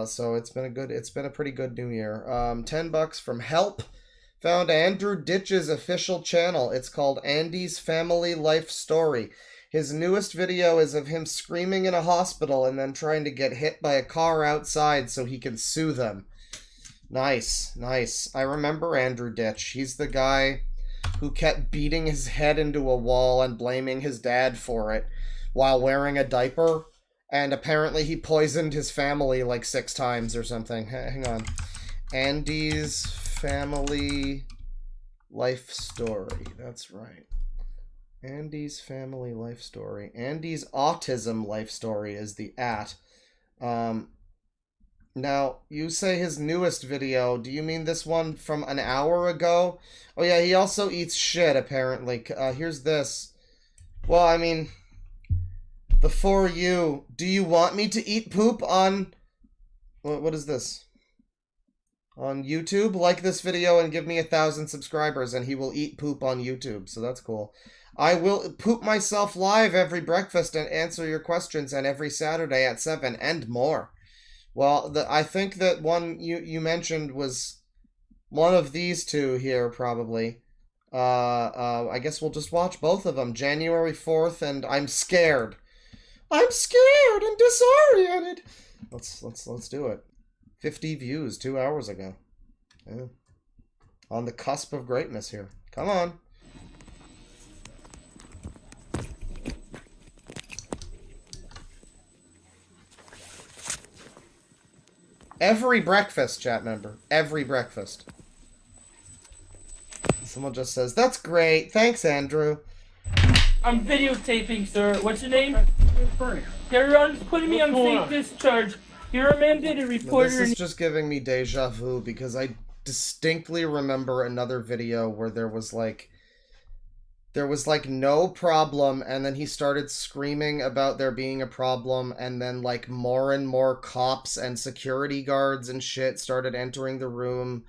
So it's been a pretty good new year. $10 from Help. Found Andrew Ditch's official channel. It's called Andy's Family Life Story. His newest video is of him screaming in a hospital and then trying to get hit by a car outside so he can sue them. Nice, nice. I remember Andrew Ditch. He's the guy who kept beating his head into a wall and blaming his dad for it while wearing a diaper. And apparently he poisoned his family like 6 times or something. Hang on. Andy's Family Life Story. That's right. Andy's Family Life Story. Andy's Autism Life Story is the @. Now, you say his newest video. Do you mean this one from an hour ago? Oh yeah, he also eats shit, apparently. Here's this. Well, I mean, the For You. Do you want me to eat poop on... What is this? On YouTube? Like this video and give me 1,000 subscribers and he will eat poop on YouTube. So that's cool. I will poop myself live every breakfast and answer your questions and every Saturday at 7 and more. Well, I think that one you mentioned was one of these two here, probably. I guess we'll just watch both of them. January 4th and I'm Scared. I'm scared and disoriented. Let's do it. 50 views 2 hours ago. Yeah. On the cusp of greatness here. Come on. Every breakfast, chat member. Every breakfast. Someone just says, that's great. Thanks, Andrew. I'm videotaping, sir. What's your name? They're putting me on safe discharge. You're a mandated reporter. This is just giving me deja vu because I distinctly remember another video where there was like no problem, and then he started screaming about there being a problem, and then like more and more cops and security guards and shit started entering the room,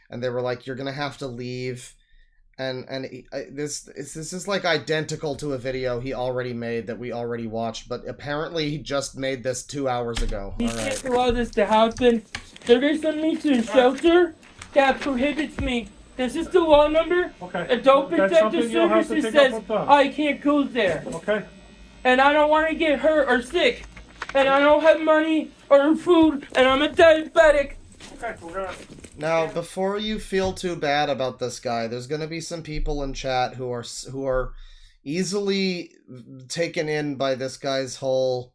and they were like, you're gonna have to leave. And this is like identical to a video he already made that we already watched, but apparently he just made this 2 hours ago. You can't allow this to happen. There is send me to a shelter that prohibits me. This is the law number. Okay. Adult Protective Services says I can't go there. Okay. And I don't want to get hurt or sick. And I don't have money or food. And I'm a diabetic. Okay, we're gonna... Now, before you feel too bad about this guy, there's going to be some people in chat who are easily taken in by this guy's whole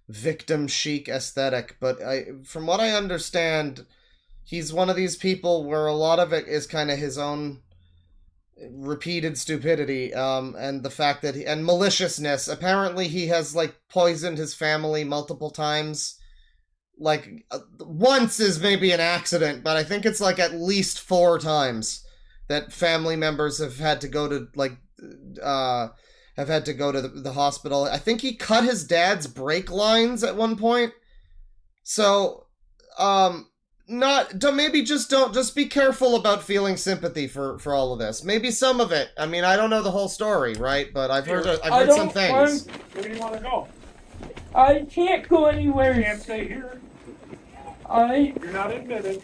victim chic aesthetic. But from what I understand, he's one of these people where a lot of it is kind of his own repeated stupidity, and the fact that and maliciousness. Apparently, he has like poisoned his family multiple times. Like, once is maybe an accident, but I think it's like at least 4 times that family members have had to go to, like, have had to go to the hospital. I think he cut his dad's brake lines at one point. So, just be careful about feeling sympathy for all of this. Maybe some of it. I mean, I don't know the whole story, right? But I've heard some things. Where do you want to go? I can't go anywhere. You can't stay here. You're not admitted.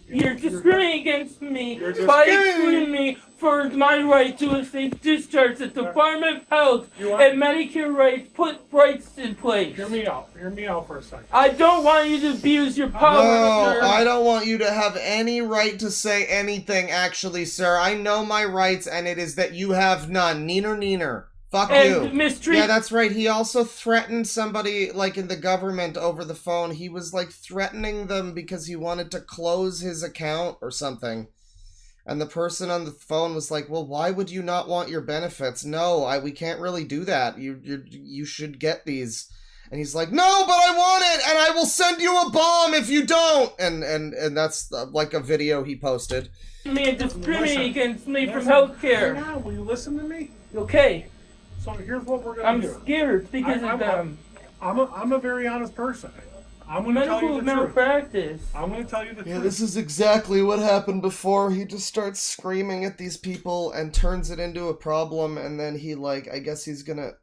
You're discriminating against me by excluding me for my right to a safe discharge. The Department of Health and Medicare rights put rights in place. Hear me out. Hear me out for a second. I don't want you to abuse your power. No, I don't want you to have any right to say anything, actually, sir. I know my rights, and it is that you have none. Neener, neener. Fuck you. Mistreat. Yeah, that's right. He also threatened somebody, like, in the government over the phone. He was, like, threatening them because he wanted to close his account or something. And the person on the phone was like, well, why would you not want your benefits? No, we can't really do that. You should get these. And he's like, no, but I want it, and I will send you a bomb if you don't. And that's, like, a video he posted. Man, discriminating against me from healthcare. Now, will you listen to me? Okay. So here's what we're gonna do. I'm scared because of them. I'm a very honest person. I'm gonna tell you the malpractice. Truth. I'm gonna tell you the truth. Yeah, this is exactly what happened before. He just starts screaming at these people and turns it into a problem, and then he, like, I guess he's gonna...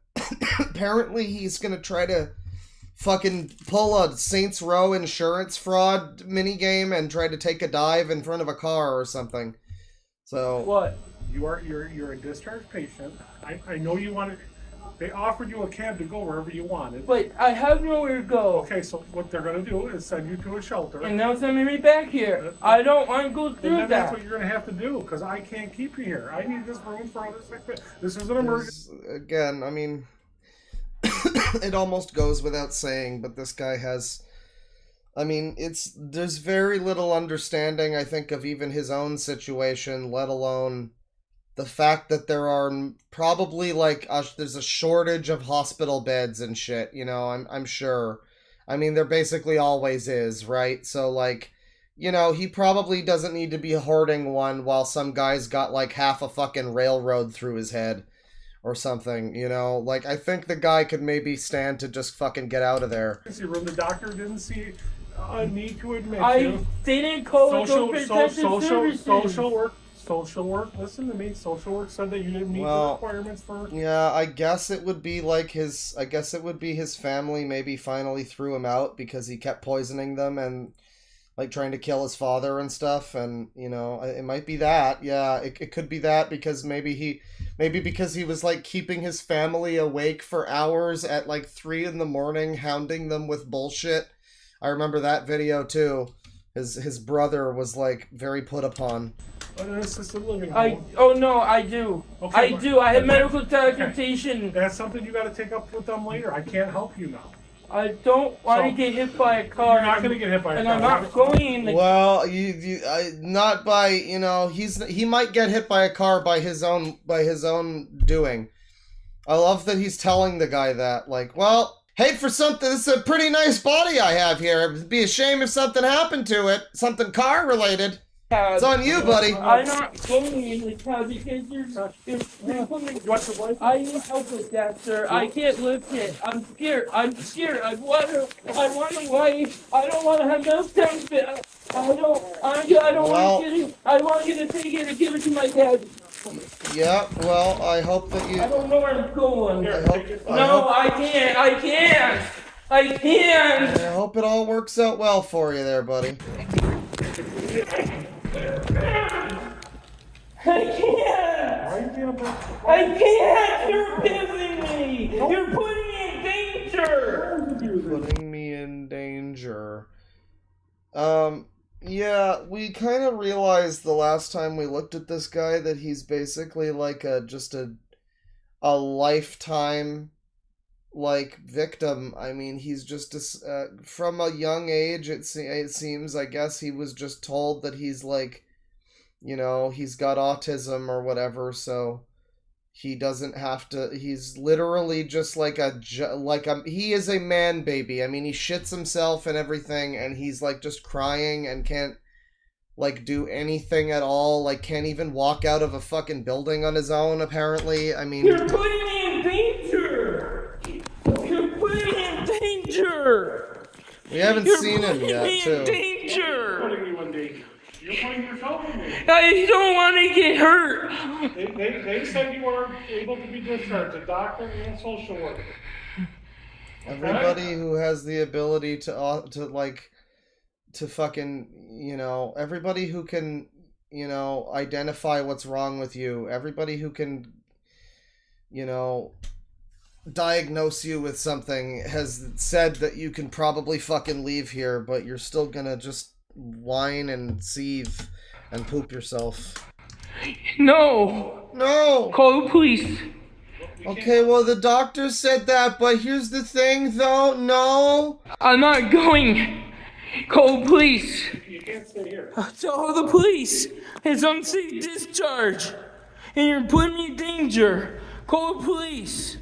apparently he's gonna try to fucking pull a Saints Row insurance fraud minigame and try to take a dive in front of a car or something. So What? You're a discharged patient. I know you wanted. They offered you a cab to go wherever you wanted. But I have nowhere to go. Okay, so what they're gonna do is send you to a shelter. And now sending me back here. I don't want to go through And that. that's what you're gonna have to do, because I can't keep you here. I need this room for other sick. This is an emergency. again, I mean, it almost goes without saying, but this guy has. I mean, there's very little understanding, I think, of even his own situation, let alone the fact that there are probably like there's a shortage of hospital beds and shit, you know, I'm sure. I mean, there basically always is, right? So like, you know, he probably doesn't need to be hoarding one while some guy's got like half a fucking railroad through his head or something, you know? Like, I think the guy could maybe stand to just fucking get out of there. Room. The doctor didn't see a need to admit I you. didn't call Social work, listen to me. Social work said that you didn't meet the requirements for. Yeah, I guess it would be like his family maybe finally threw him out because he kept poisoning them and like trying to kill his father and stuff, and you know, it might be that. Yeah, it could be that because maybe because he was like keeping his family awake for hours at like 3 a.m, hounding them with bullshit. I remember that video too. His brother was like very put upon. An assisted living home. I do. Okay, I do. I have medical documentation. Okay. That's something you got to take up with them later. I can't help you now. I don't want to get hit by a car. You're not going to get hit by a car. And I'm not going. Well, not by, you know, he might get hit by a car by his own doing. I love that he's telling the guy that, like, well, hey, for something, this is a pretty nice body I have here. It'd be a shame if something happened to it, something car related. It's on you, buddy. I'm not going in the car because I need help with that, sir. I can't lift it. I'm scared. I want to wife. I don't want to have meltdowns, but I don't want to get it. I want you to take it and give it to my dad. Yeah, well, I hope that you... I don't know where I'm going. I can't. I hope it all works out well for you there, buddy. I can't! You're abusing me! You're putting me in danger! Putting me in danger. Yeah, we kind of realized the last time we looked at this guy that he's basically like just a lifetime like victim. I mean, he's just from a young age, it seems, I guess he was just told that he's like, you know, he's got autism or whatever, so he doesn't have to, he's literally just like he is a man baby. I mean, he shits himself and everything, and he's like just crying and can't like do anything at all, like can't even walk out of a fucking building on his own, apparently. I mean, you're putting me in danger! You're putting me in danger! We haven't seen him yet, too. Danger! Putting you in danger. You're putting yourself in danger. I don't want to get hurt. They said you are able to be discharged, a doctor and social worker. Everybody who has the ability to fucking, you know, everybody who can, you know, identify what's wrong with you, everybody who can, you know, diagnose you with something has said that you can probably fucking leave here, but you're still gonna just whine and seethe and poop yourself. No! Call the police. Okay, well, the doctor said that, but here's the thing, though. No! I'm not going. Call the police. You can't stay here. Call the police. It's unsafe discharge. And you're putting me in danger. Call the police.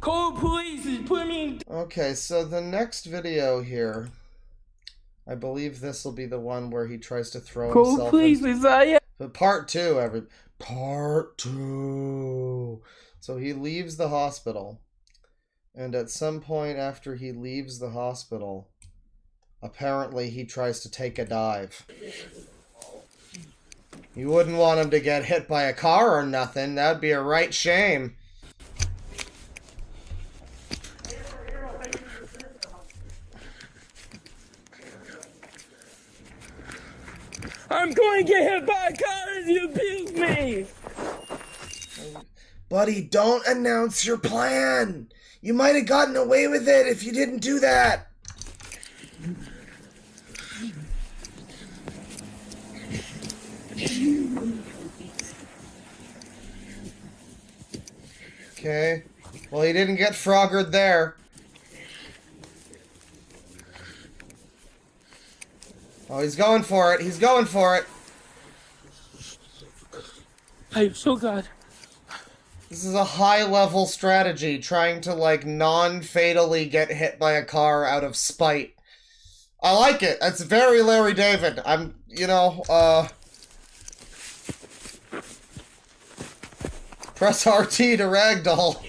Call the police. It's putting me in... Okay, so the next video here, I believe this will be the one where he tries to throw himself in. Call the police, Isaiah. But part 2, Part 2. So he leaves the hospital. And at some point after he leaves the hospital, apparently he tries to take a dive. You wouldn't want him to get hit by a car or nothing. That'd be a right shame. I'm going to get hit by a car if you abuse me. Buddy, don't announce your plan. You might have gotten away with it if you didn't do that. Okay. Well, he didn't get froggered there. Oh, he's going for it. He's going for it. I'm so glad. This is a high-level strategy, trying to, like, non-fatally get hit by a car out of spite. I like it. That's very Larry David. I'm, you know, press RT to ragdoll.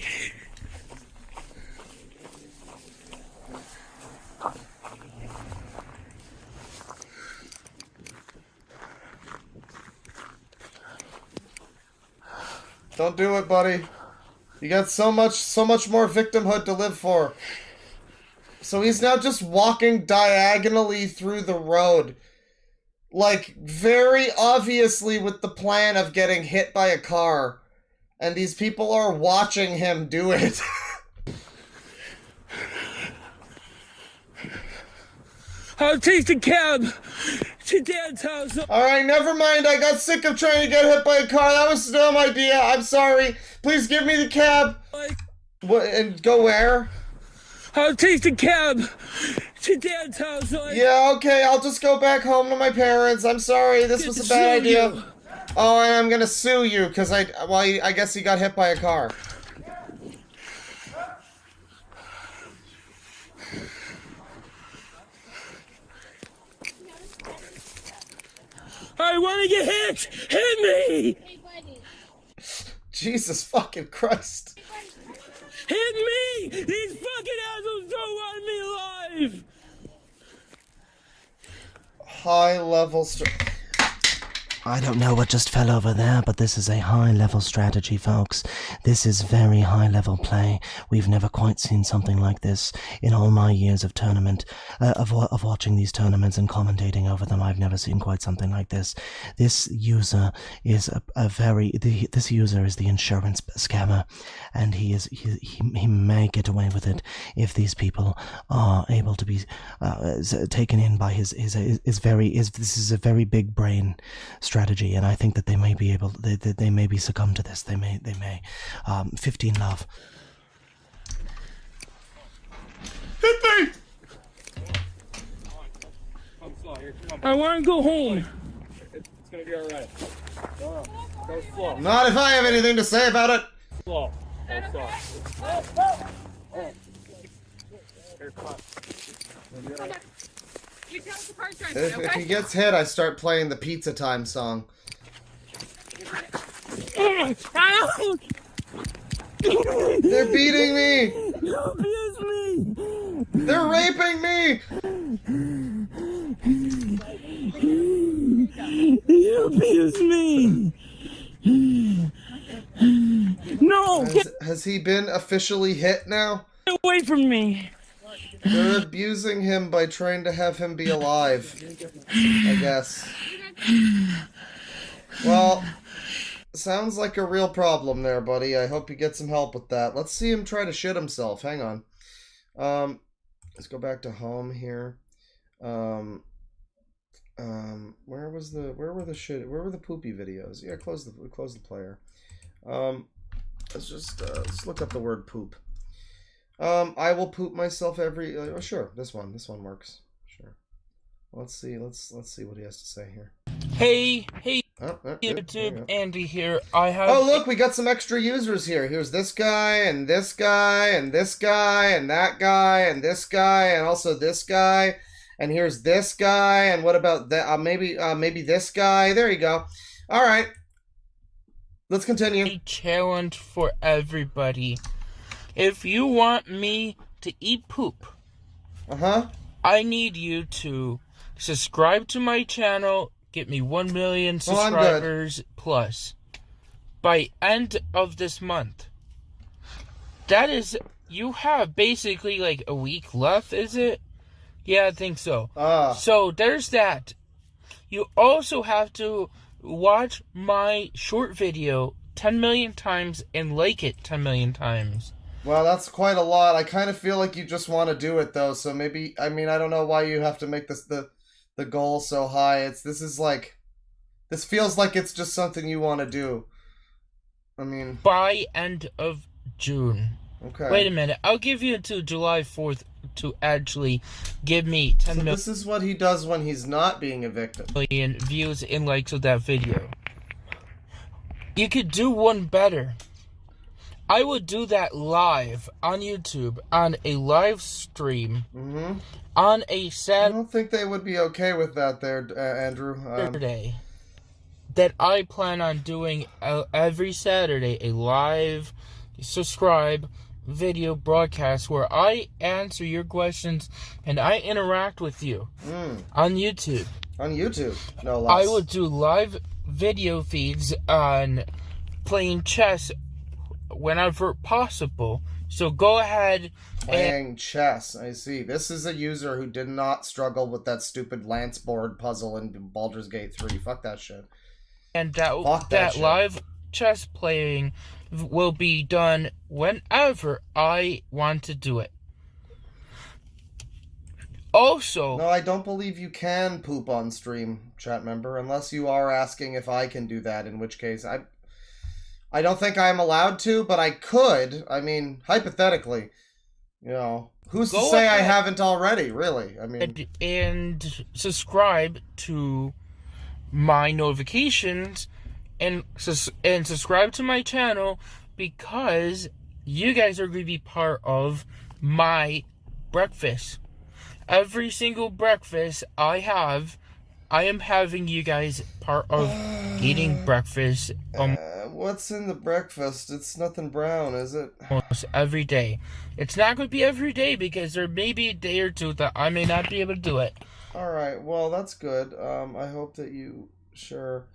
Don't do it, buddy. You got so much more victimhood to live for. So he's now just walking diagonally through the road. Like, very obviously with the plan of getting hit by a car. And these people are watching him do it. I'll take the cab to Dad's house. Alright, never mind. I got sick of trying to get hit by a car. That was a dumb idea. I'm sorry. Please give me the cab. What, and go where? I'll take the cab to Dad's house. Yeah, okay. I'll just go back home to my parents. I'm sorry. This was a bad idea. You. Oh, and I'm gonna sue you because I guess he got hit by a car. I want to get hit! Hit me! Hey, buddy. Jesus fucking Christ. Hit me! These fucking assholes don't want me alive! High level I don't know what just fell over there, but this is a high-level strategy, folks. This is very high-level play. We've never quite seen something like this in all my years of tournament, of watching these tournaments and commentating over them. I've never seen quite something like this. This user is this user is the insurance scammer, and he may get away with it if these people are able to be taken in by his this is a very big brain strategy, and I think that they may be able, they may be succumb to this. They may. 15 love. Hit me! I want to go home. It's gonna be alright. Go slow. Not if I have anything to say about it. Slow. Go slow. Here, come on. It'll be alright. You tell us the car drive, If he gets hit, I start playing the Pizza Time song. They're beating me! You abuse me! They're raping me! You abuse me! No! Has he been officially hit now? Get away from me! They're abusing him by trying to have him be alive, I guess. Well, sounds like a real problem there, buddy. I hope you get some help with that. Let's see him try to shit himself. Hang on. Let's go back to home here. Where were the poopy videos? Yeah, close the player. Let's look up the word poop. I will poop myself every. Oh, sure, this one works. Sure. Let's see what he has to say here. Hey, YouTube, Andy here. I have. Oh, look, we got some extra users here. Here's this guy, and this guy, and this guy, and that guy, and this guy, and also this guy, and here's this guy, and what about that? Maybe this guy. There you go. All right. Let's continue. A challenge for everybody. If you want me to eat poop, I need you to subscribe to my channel, get me 1 million subscribers plus by end of this month. That is, you have basically like a week left, is it? Yeah, I think so. So there's that. you also have to watch my short video 10 million times and like it 10 million times. Well, that's quite a lot. I kind of feel like you just want to do it, though, so maybe, I mean, I don't know why you have to make this the goal so high. This feels like it's just something you want to do. I mean... By end of June. Okay. Wait a minute. I'll give you until July 4th to actually give me 10 so this is what he does when he's not being evicted. million views and likes of that video. You could do one better. I would do that live on YouTube, on a live stream, on a I don't think they would be okay with that there, Andrew. Saturday. That I plan on doing every Saturday, a live subscribe video broadcast where I answer your questions and I interact with you on YouTube. On YouTube, no less. I will do live video feeds on playing chess whenever possible. So go ahead. Playing chess, I see. This is a user who did not struggle with that stupid Lance board puzzle in Baldur's Gate 3. Fuck that shit. And that live chess playing will be done whenever I want to do it. Also... No, I don't believe you can poop on stream, chat member, unless you are asking if I can do that, in which case I don't think I'm allowed to, but I could. I mean, hypothetically. You know, who's to say I haven't already, really? I mean... And subscribe to my notifications and subscribe to my channel because you guys are going to be part of my breakfast. Every single breakfast I am having you guys part of eating breakfast what's in the breakfast? It's nothing brown, is it? Almost every day. It's not going to be every day because there may be a day or two that I may not be able to do it. Alright, well, that's good. I hope that you... Sure.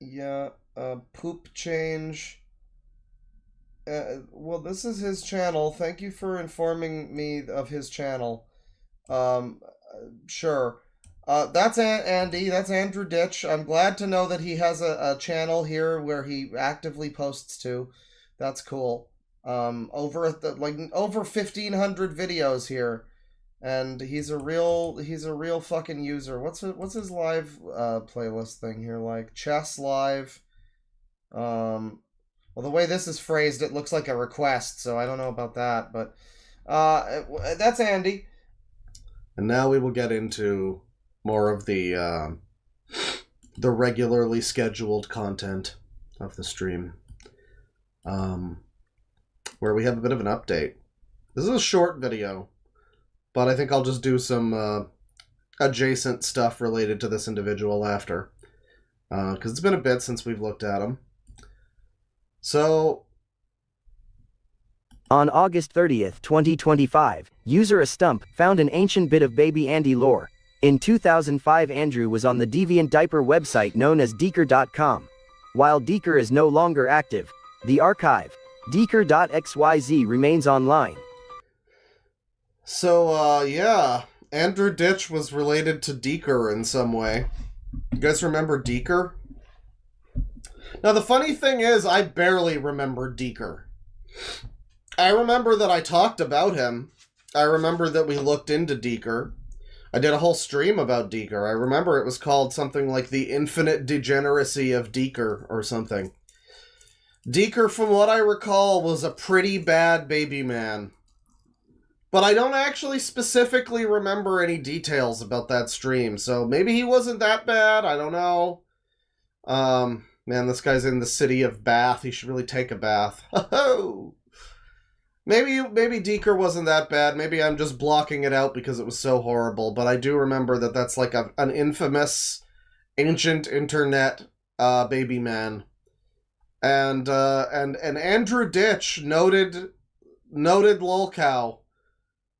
Yeah, poop change. Well, this is his channel. Thank you for informing me of his channel. Sure. That's Andy. That's Andrew Ditch. I'm glad to know that he has a channel here where he actively posts to. That's cool. Over 1,500 videos here, and he's a real fucking user. What's his live playlist thing here like? Chess live. Well, the way this is phrased, it looks like a request, so I don't know about that, but that's Andy. And now we will get into more of the regularly scheduled content of the stream, where we have a bit of an update. This is a short video, but I think I'll just do some adjacent stuff related to this individual after, because it's been a bit since we've looked at him. So... On August 30th, 2025, user Astump found an ancient bit of baby Andy lore. In 2005, Andrew was on the deviant diaper website known as DANGUR.com. While DANGUR is no longer active, the archive, DANGUR.xyz, remains online. So, yeah, Andrew Ditch was related to DANGUR in some way. You guys remember DANGUR? Now, the funny thing is, I barely remember DANGUR. I remember that I talked about him. I remember that we looked into DANGUR. I did a whole stream about DANGUR. I remember it was called something like The Infinite Degeneracy of DANGUR or something. DANGUR, from what I recall, was a pretty bad baby man. But I don't actually specifically remember any details about that stream, so maybe he wasn't that bad, I don't know. Man, this guy's in the city of Bath. He should really take a bath. Ho-ho! Maybe DANGUR wasn't that bad. Maybe I'm just blocking it out because it was so horrible. But I do remember that that's like an infamous ancient internet baby man. And Andrew Ditch, noted lolcow,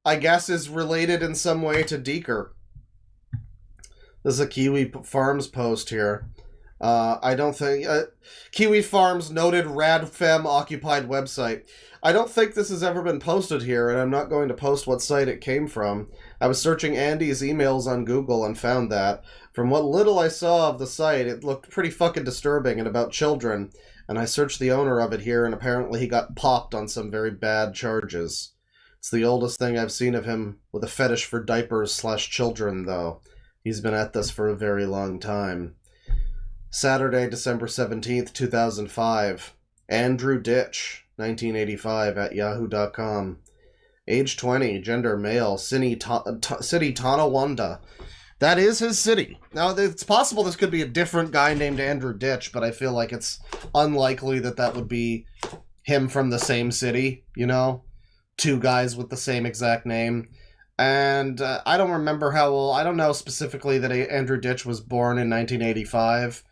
I guess is related in some way to DANGUR. This is a Kiwi Farms post here. I don't think... Kiwi Farms noted Radfem occupied website. I don't think this has ever been posted here, and I'm not going to post what site it came from. I was searching Andy's emails on Google and found that. From what little I saw of the site, it looked pretty fucking disturbing and about children, and I searched the owner of it here, and apparently he got popped on some very bad charges. It's the oldest thing I've seen of him with a fetish for diapers/children, though. He's been at this for a very long time. Saturday, December 17th, 2005. Andrew Ditch, 1985, at yahoo.com. Age 20, gender male, city Tonawanda. That is his city. Now, it's possible this could be a different guy named Andrew Ditch, but I feel like it's unlikely that that would be him from the same city, you know? Two guys with the same exact name. And I don't remember how old... I don't know specifically that Andrew Ditch was born in 1985,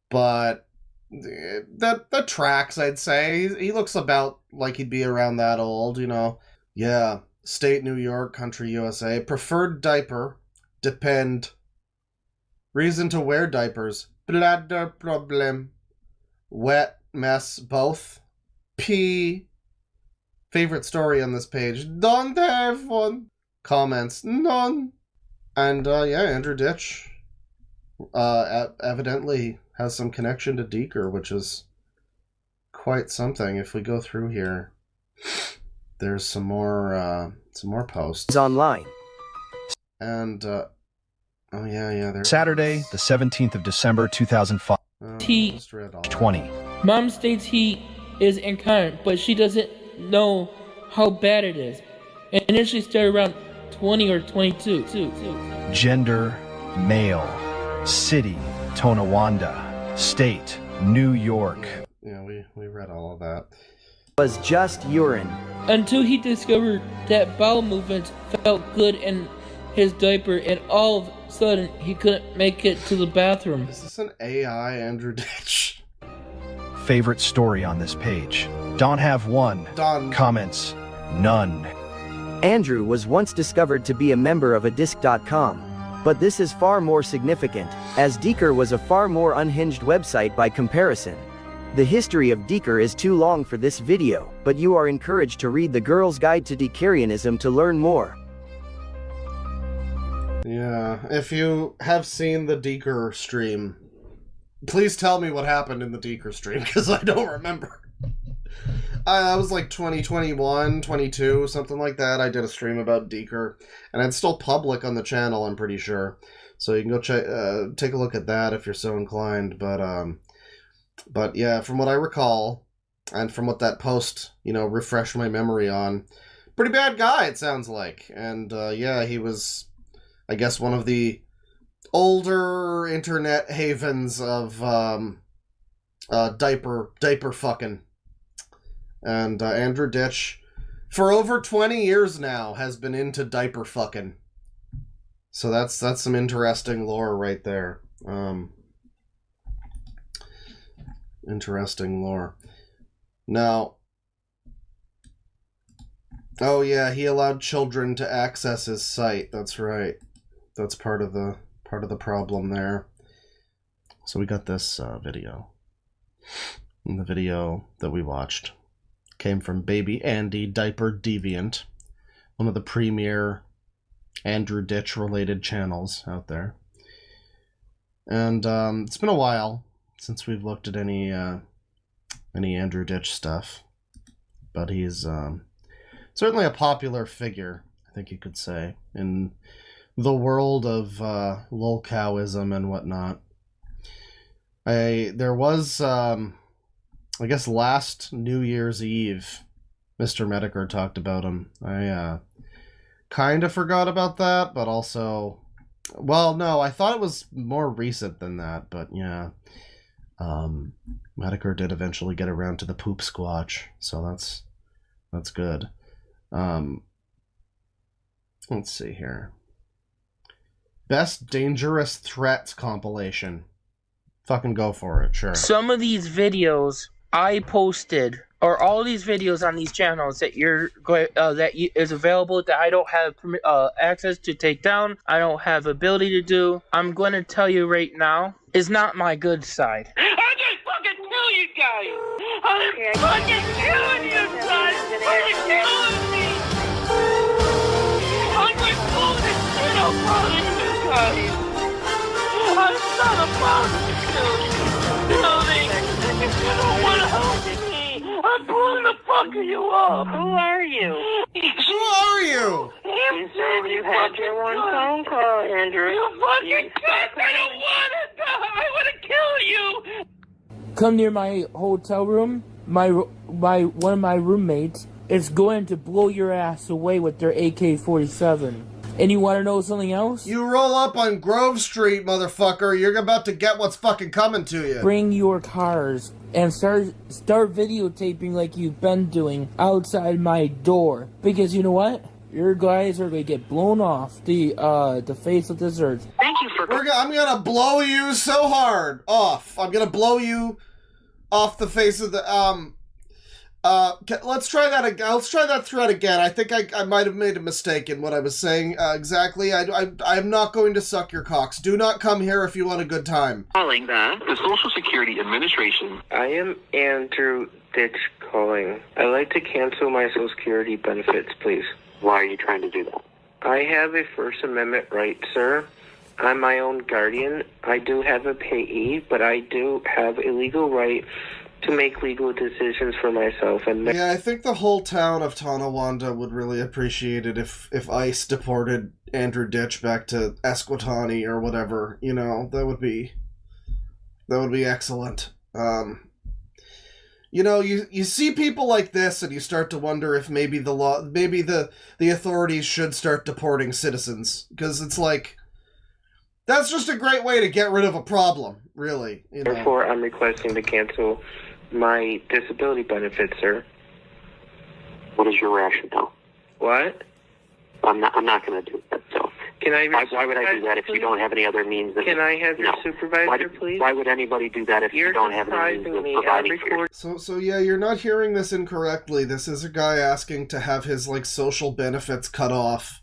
but that tracks, I'd say. He looks about like he'd be around that old, you know? Yeah. State New York, country USA. Preferred diaper... Depend. Reason to wear diapers. Bladder problem. Wet mess both. Pee. Favorite story on this page. Don't have one. Comments. None. And yeah, Andrew Ditch evidently has some connection to DANGUR, which is quite something. If we go through here, there's some more posts. It's online. And, oh yeah, there's... Saturday, the 17th of December, 2005. He... 20. Mom states he is incarnate, but she doesn't know how bad it is. And initially started around 20 or 22. Gender, male. City, Tonawanda. State, New York. Yeah, we read all of that. Was just urine. Until he discovered that bowel movements felt good in his diaper, and all of a sudden he couldn't make it to the bathroom. Is this an AI Andrew Ditch? Favorite story on this page. Don't have one. Done. Comments. None. Andrew was once discovered to be a member of a disc.com. But this is far more significant, as DANGUR was a far more unhinged website by comparison. The history of DANGUR is too long for this video, but you are encouraged to read The Girl's Guide to Decarianism to learn more. Yeah, if you have seen the DANGUR stream, please tell me what happened in the DANGUR stream, because I don't remember. I was like 2021, 22, something like that. I did a stream about DANGUR, and it's still public on the channel, I'm pretty sure. So you can go take a look at that if you're so inclined. But yeah, from what I recall, and from what that post, refreshed my memory on, pretty bad guy, it sounds like. And yeah, he was, I guess, one of the older internet havens of diaper fucking. And Andrew Ditch, for over 20 years now, has been into diaper fucking. So that's some interesting lore right there. Interesting lore. Now, oh yeah, he allowed children to access his site. That's right. That's part of the problem there. So we got this video. And the video that we watched came from Baby Andy Diaper Deviant, one of the premier Andrew Ditch related channels out there. And it's been a while since we've looked at any Andrew Ditch stuff, but he's certainly a popular figure, I think you could say, in the world of lolcowism and whatnot. There was I guess last New Year's Eve, Mr. Medicare talked about him. I kind of forgot about that, but also, well, no, I thought it was more recent than that, but yeah. Medicare did eventually get around to the Poopsquatch, so that's good. Let's see here. Best Dangerous Threats compilation. Fucking go for it, sure. Some of these videos I posted, or all these videos on these channels that is available that I don't have access to take down, I don't have ability to do. I'm going to tell you right now, is not my good side. I'm gonna fucking kill you guys! I'm fucking killing you guys! You're killing me! I'm gonna pull this shit up on you guys! I'm not about to kill you! You don't wanna help me! I'm pulling the fuck of you up! Who are you? Who are you? You said you had your one phone call, Andrew. You fucking cunt! I don't wanna die! I wanna kill you! Come near my hotel room. One of my roommates is going to blow your ass away with their AK-47. And you want to know something else? You roll up on Grove Street, motherfucker. You're about to get what's fucking coming to you. Bring your cars and start videotaping like you've been doing outside my door. Because you know what? Your guys are gonna get blown off the face of this earth. Thank you for. I'm gonna blow you so hard off. I'm gonna blow you off the face of the let's try that again. Let's try that thread again. I think I might have made a mistake in what I was saying exactly. I'm not going to suck your cocks. Do not come here if you want a good time. Calling the Social Security Administration. I am Andrew Ditch calling. I'd like to cancel my Social Security benefits, please. Why are you trying to do that? I have a First Amendment right, sir. I'm my own guardian. I do have a payee, but I do have a legal right to make legal decisions for myself. And yeah, I think the whole town of Tonawanda would really appreciate it if ICE deported Andrew Ditch back to Esquatani or whatever. You know, that would be excellent. You know, you see people like this, and you start to wonder if maybe the authorities should start deporting citizens, because it's like, that's just a great way to get rid of a problem, really. You know? Therefore, I'm requesting to cancel my disability benefits, sir. What is your rationale? What? I'm not going to do that. So Can I? Why would I do that if you don't have any other means? Can I have your supervisor, please? Why would anybody do that if you don't have any means of providing for you? So yeah, you're not hearing this incorrectly. This is a guy asking to have his social benefits cut off.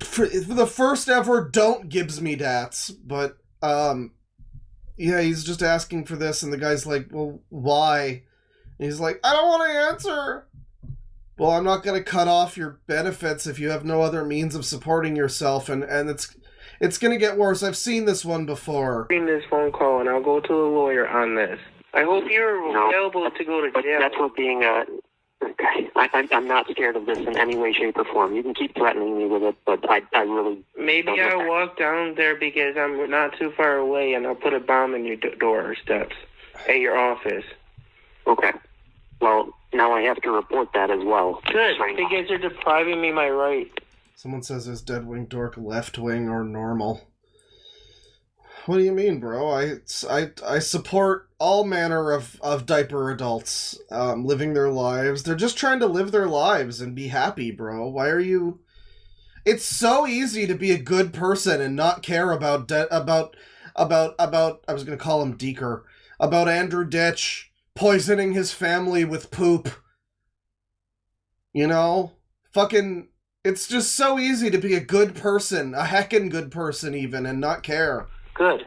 For the first ever don't gives me dats, but yeah, he's just asking for this, and the guy's like, well, why? And he's like, I don't want to answer. Well, I'm not going to cut off your benefits if you have no other means of supporting yourself, and it's going to get worse. I've seen this one before. This phone call, and I'll go to a lawyer on this. I hope you're available to go to jail. That's what being I'm not scared of this in any way, shape, or form. You can keep threatening me with it, but I really... Maybe I'll walk down there because I'm not too far away, and I'll put a bomb in your door steps at your office. Okay. Well, now I have to report that as well. Good, because you're depriving me my right. Someone says, is DeadwingDork left-wing or normal? What do you mean, bro? I support all manner of diaper adults living their lives. They're just trying to live their lives and be happy, bro. Why are you... It's so easy to be a good person and not care about I was going to call him Deeker. About Andrew Ditch poisoning his family with poop. You know? Fucking... It's just so easy to be a good person, a heckin' good person even, and not care. Good.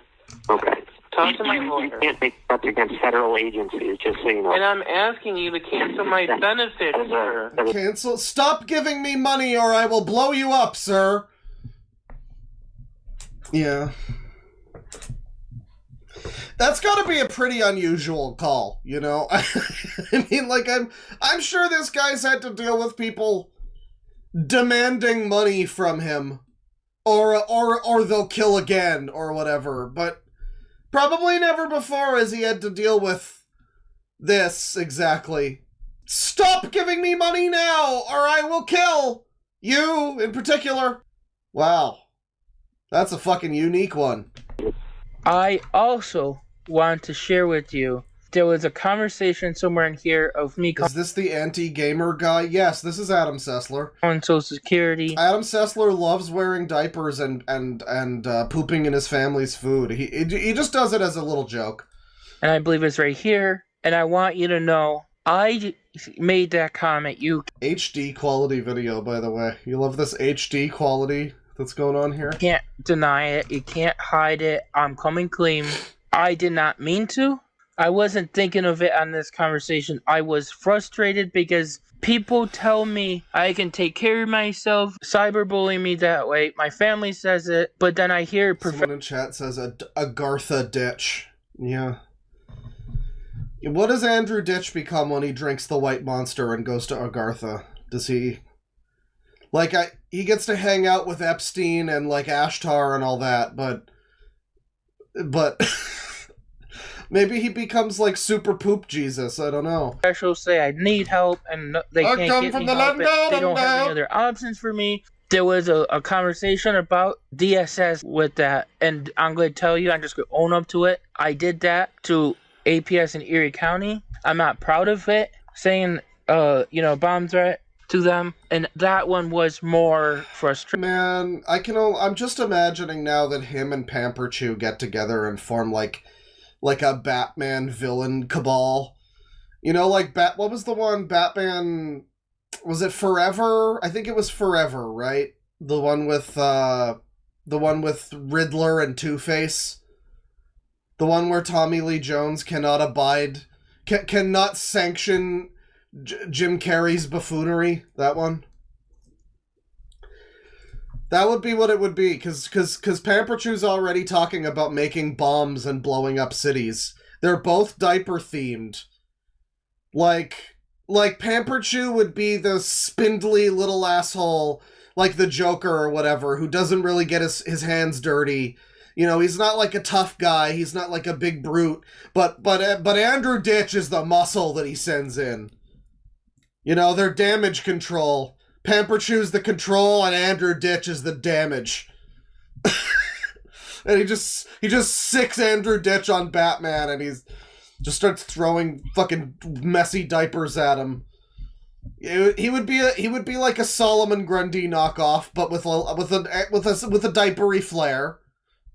Okay. Talk to my lawyer. You can't make threats against federal agencies, just so you know. And I'm asking you to cancel my benefits, sir. Cancel? Stop giving me money or I will blow you up, sir. Yeah. That's gotta be a pretty unusual call, you know? I mean, like, I'm sure this guy's had to deal with people demanding money from him. Or they'll kill again, or whatever. But probably never before has he had to deal with this, exactly. Stop giving me money now, or I will kill you, in particular. Wow. That's a fucking unique one. I also want to share with you, there was a conversation somewhere in here of me Is this the anti-gamer guy? Yes, this is Adam Sessler. on Social Security. Adam Sessler loves wearing diapers and pooping in his family's food. He just does it as a little joke. And I believe it's right here. And I want you to know, I made that comment. You HD quality video, by the way. You love this HD quality? that's going on here? You can't deny it. You can't hide it. I'm coming clean. I did not mean to. I wasn't thinking of it on this conversation. I was frustrated because people tell me I can take care of myself, cyberbullying me that way. My family says it, but then I hear... Someone in chat says a Agartha ditch. Yeah. What does Andrew Ditch become when he drinks the White Monster and goes to Agartha? Does he... Like, he gets to hang out with Epstein and, like, Ashtar and all that, but... Maybe he becomes, like, super poop Jesus. I don't know. Special say I need help, and they can't get me help, and they don't have any other options for me. There was a conversation about DSS with that, and I'm going to tell you, I'm just going to own up to it. I did that to APS in Erie County. I'm not proud of it, saying, bomb threat to them, and that one was more frustrating. Man, I'm just imagining now that him and Pamperchew get together and form, like a Batman villain cabal. You know, like, what was the one? Batman... Was it Forever? I think it was Forever, right? The one with Riddler and Two-Face. The one where Tommy Lee Jones cannot sanction Jim Carrey's buffoonery. That one. That would be what it would be, because Pamperchew's already talking about making bombs and blowing up cities. They're both diaper-themed. Like Pamperchew would be the spindly little asshole, like the Joker or whatever, who doesn't really get his hands dirty. You know, he's not like a tough guy, he's not like a big brute, but Andrew Ditch is the muscle that he sends in. You know, they're damage control. Pamperchew's the control, and Andrew Ditch is the damage. And he just sicks Andrew Ditch on Batman, and he's just starts throwing fucking messy diapers at him. He would be like a Solomon Grundy knockoff, but with a diapery flair,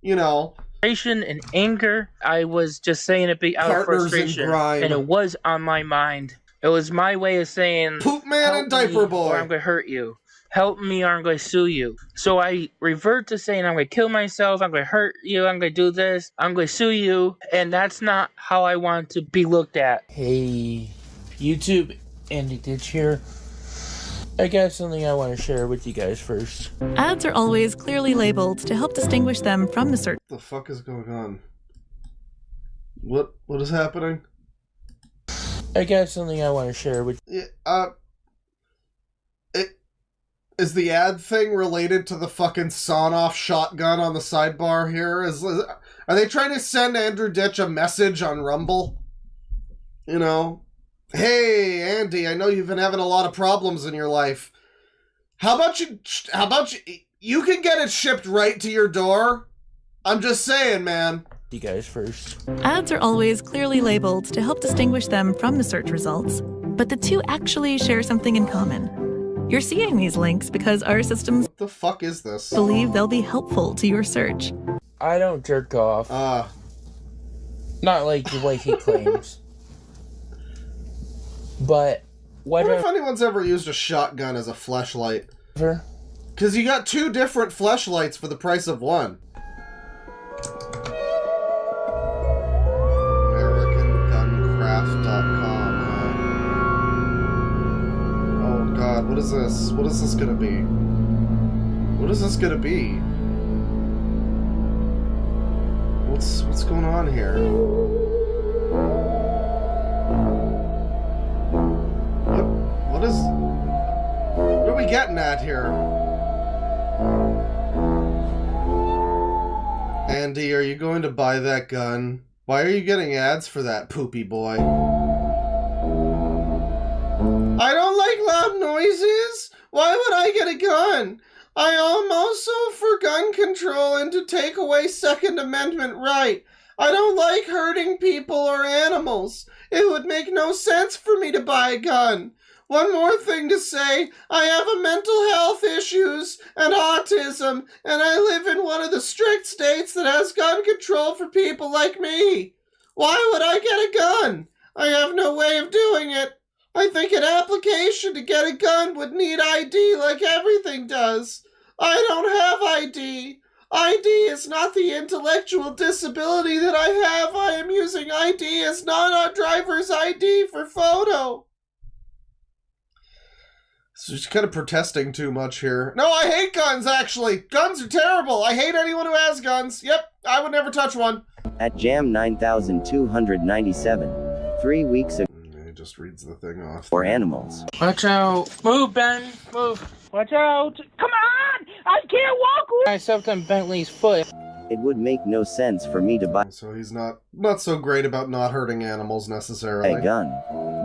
you know. And anger, I was just saying it out of frustration, and it was on my mind. It was my way of saying, Poop Man and Diaper Boy, or I'm going to hurt you. Help me or I'm going to sue you. So I revert to saying I'm going to kill myself, I'm going to hurt you, I'm going to do this, I'm going to sue you, and that's not how I want to be looked at. Hey, YouTube, Andy Ditch here. I got something I want to share with you guys first. Ads are always clearly labeled to help distinguish them from the search. What the fuck is going on? What is happening? I got something I want to share with you. Is the ad thing related to the fucking sawn-off shotgun on the sidebar here? Are they trying to send Andrew Ditch a message on Rumble? You know? Hey, Andy, I know you've been having a lot of problems in your life. How about you can get it shipped right to your door? I'm just saying, man. You guys first. Ads are always clearly labeled to help distinguish them from the search results, but the two actually share something in common. You're seeing these links because our systems what the fuck is this? Believe they'll be helpful to your search. I don't jerk off. Not like the way he claims. But what if anyone's ever used a shotgun as a fleshlight? Because you got two different fleshlights for the price of one. God, what is this? What is this gonna be? What is this gonna be? What's going on here? What are we getting at here? Andy, are you going to buy that gun? Why are you getting ads for that, poopy boy? I don't like loud noises. Why would I get a gun? I am also for gun control and to take away Second Amendment right. I don't like hurting people or animals. It would make no sense for me to buy a gun. One more thing to say, I have a mental health issues and autism, and I live in one of the strict states that has gun control for people like me. Why would I get a gun? I have no way of doing it. I think an application to get a gun would need ID like everything does. I don't have ID. ID is not the intellectual disability that I have. I am using ID as non-driver's ID for photo. So she's kind of protesting too much here. No, I hate guns, actually. Guns are terrible. I hate anyone who has guns. Yep, I would never touch one. At Jam 9297, 3 weeks ago. He just reads the thing off. For animals. Watch out. Move, Ben. Move. Watch out. Come on! I can't walk with I stepped on Bentley's foot. It would make no sense for me to buy So he's not so great about not hurting animals necessarily. a gun.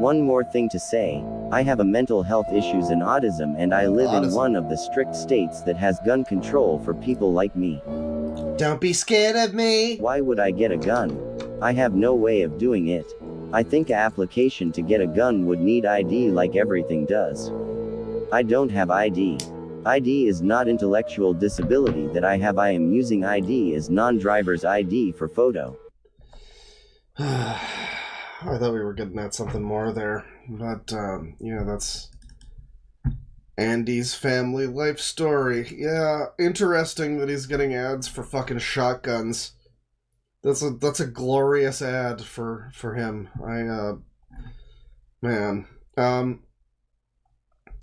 One more thing to say. I have a mental health issues and autism, and I live in one of the strict states that has gun control for people like me. Don't be scared of me. Why would I get a gun? I have no way of doing it. I think an application to get a gun would need ID like everything does. I don't have ID. ID is not intellectual disability that I have. I am using ID as non-driver's ID for photo. I thought we were getting at something more there. But, yeah, that's Andy's family life story. Yeah, interesting that he's getting ads for fucking shotguns. That's a glorious ad for him. Man.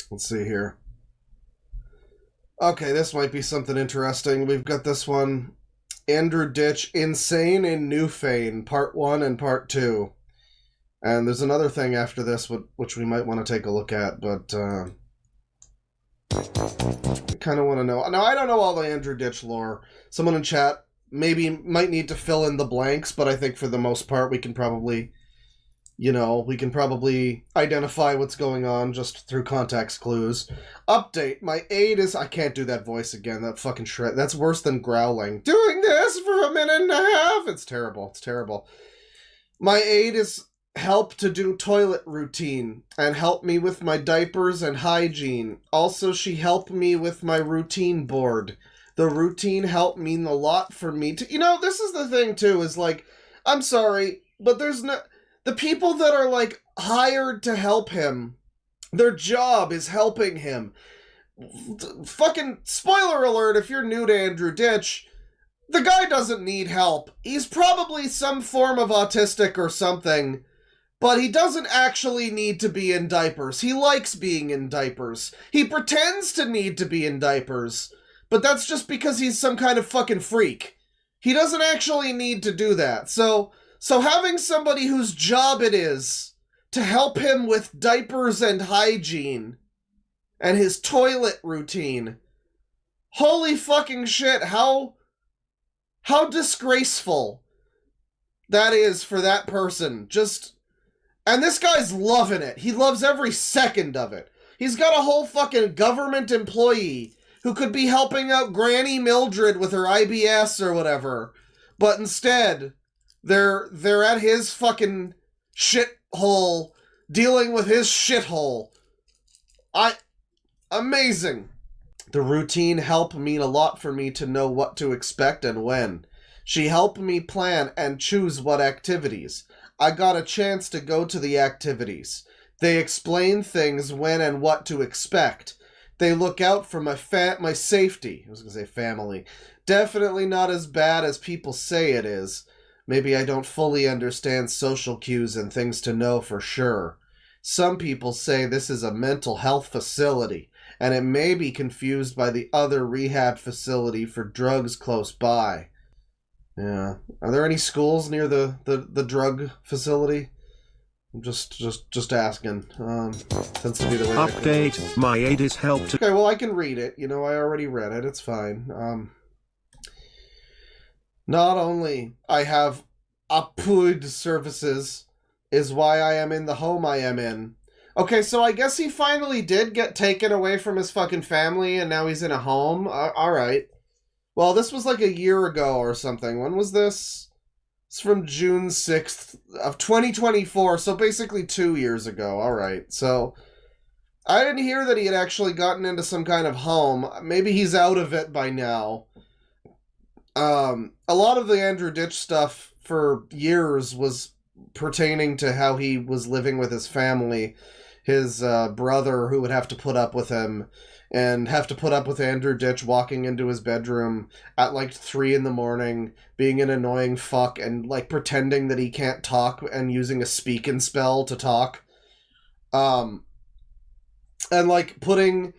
Let's see here. Okay, this might be something interesting. We've got this one. Andrew Ditch, Insane in Newfane, Part 1 and Part 2. And there's another thing after this, which we might want to take a look at, but, I kind of want to know. Now, I don't know all the Andrew Ditch lore. Someone in chat might need to fill in the blanks, but I think for the most part we can probably, identify what's going on just through context clues. Update. My aide is... I can't do that voice again. That fucking shred. That's worse than growling. Doing this for a minute and a half. It's terrible. It's terrible. My aide is help to do toilet routine and help me with my diapers and hygiene. Also, she helped me with my routine board. The routine helped mean a lot for me to... this is the thing, too, is like, I'm sorry, but there's no... The people that are, like, hired to help him, their job is helping him. Fucking spoiler alert, if you're new to Andrew Ditch, the guy doesn't need help. He's probably some form of autistic or something, but he doesn't actually need to be in diapers. He likes being in diapers. He pretends to need to be in diapers, but that's just because he's some kind of fucking freak. He doesn't actually need to do that. So having somebody whose job it is to help him with diapers and hygiene and his toilet routine, holy fucking shit, how disgraceful that is for that person. And this guy's loving it. He loves every second of it. He's got a whole fucking government employee who could be helping out Granny Mildred with her IBS or whatever, but instead... They're at his fucking shithole, dealing with his shithole. Amazing. The routine helped mean a lot for me to know what to expect and when. She helped me plan and choose what activities. I got a chance to go to the activities. They explain things when and what to expect. They look out for my safety. I was going to say family. Definitely not as bad as people say it is. Maybe I don't fully understand social cues and things to know for sure. Some people say this is a mental health facility, and it may be confused by the other rehab facility for drugs close by. Yeah. Are there any schools near the drug facility? I'm just asking. Tends to be the way. Update. My aid is helped. Okay, well I can read it. I already read it. It's fine. Not only I have APUD services is why I am in the home I am in. Okay, so I guess he finally did get taken away from his fucking family and now he's in a home? Alright. Well, this was like a year ago or something. When was this? It's from June 6th of 2024, so basically 2 years ago. Alright, so... I didn't hear that he had actually gotten into some kind of home. Maybe he's out of it by now. A lot of the Andrew Ditch stuff for years was pertaining to how he was living with his family, his brother who would have to put up with him, and have to put up with Andrew Ditch walking into his bedroom at like 3 in the morning, being an annoying fuck, and like pretending that he can't talk and using a speak and spell to talk. And like putting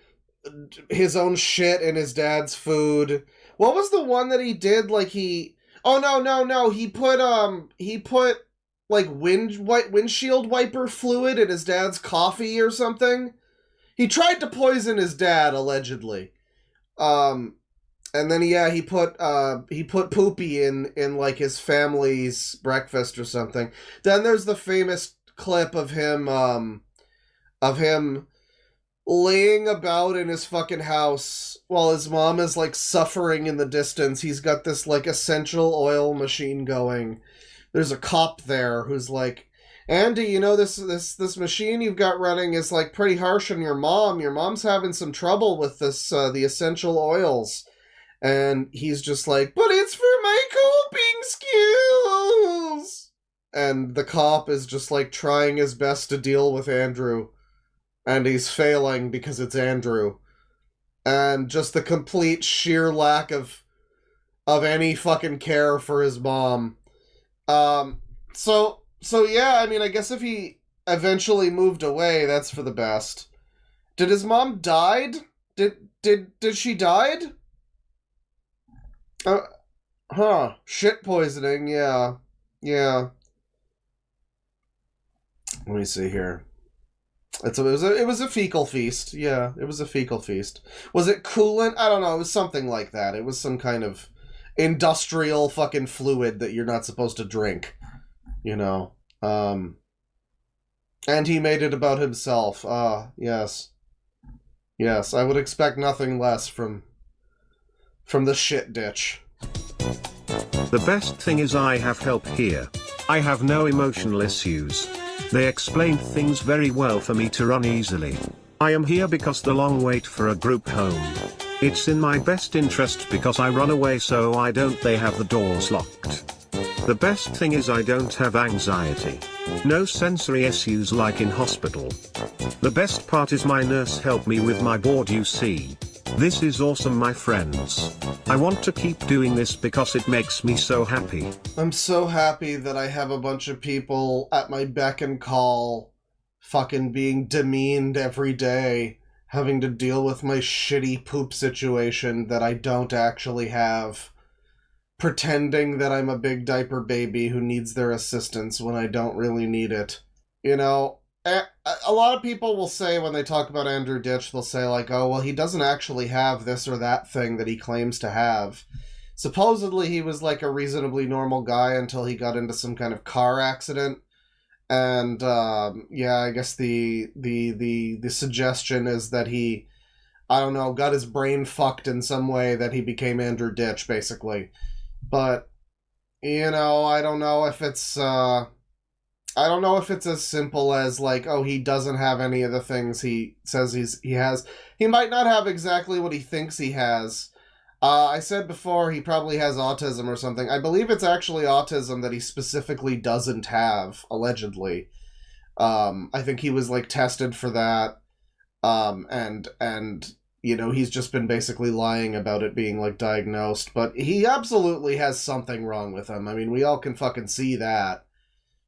his own shit in his dad's food. What was the one that he did? Like he... Oh, no. He put like windshield wiper fluid in his dad's coffee or something. He tried to poison his dad, allegedly. And then he put poopy in like his family's breakfast or something. Then there's the famous clip of him laying about in his fucking house while his mom is like suffering in the distance. He's got this like essential oil machine going. There's a cop there who's like, Andy, you know, this machine you've got running is like pretty harsh on your mom. Your mom's having some trouble with this the essential oils. And he's just like, but it's for my coping skills. And the cop is just like trying his best to deal with Andrew. And he's failing because it's Andrew. And just the complete sheer lack of any fucking care for his mom. So yeah, I mean, I guess if he eventually moved away, that's for the best. Did his mom died? Did she died? Shit poisoning, yeah. Let me see here. It was a fecal feast. Yeah, it was a fecal feast. Was it coolant? I don't know. It was something like that. It was some kind of industrial fucking fluid that you're not supposed to drink. You know. And he made it about himself. Yes. Yes, I would expect nothing less from the shit ditch. The best thing is I have help here. I have no emotional issues. They explain things very well for me to run easily. I am here because the long wait for a group home. It's in my best interest because I run away so they have the doors locked. The best thing is I don't have anxiety. No sensory issues like in hospital. The best part is my nurse helped me with my board, you see. This is awesome, my friends. I want to keep doing this because it makes me so happy. I'm so happy that I have a bunch of people at my beck and call fucking being demeaned every day, having to deal with my shitty poop situation that I don't actually have, pretending that I'm a big diaper baby who needs their assistance when I don't really need it. You know, a lot of people will say when they talk about Andrew Ditch, they'll say like, oh, well, he doesn't actually have this or that thing that he claims to have. Supposedly he was like a reasonably normal guy until he got into some kind of car accident. And, yeah, I guess the suggestion is that he, I don't know, got his brain fucked in some way that he became Andrew Ditch, basically. But, you know, I don't know if it's as simple as, like, oh, he doesn't have any of the things he says he has. He might not have exactly what he thinks he has. I said before he probably has autism or something. I believe it's actually autism that he specifically doesn't have, allegedly. I think he was, like, tested for that. And you know, he's just been basically lying about it being, like, diagnosed. But he absolutely has something wrong with him. I mean, we all can fucking see that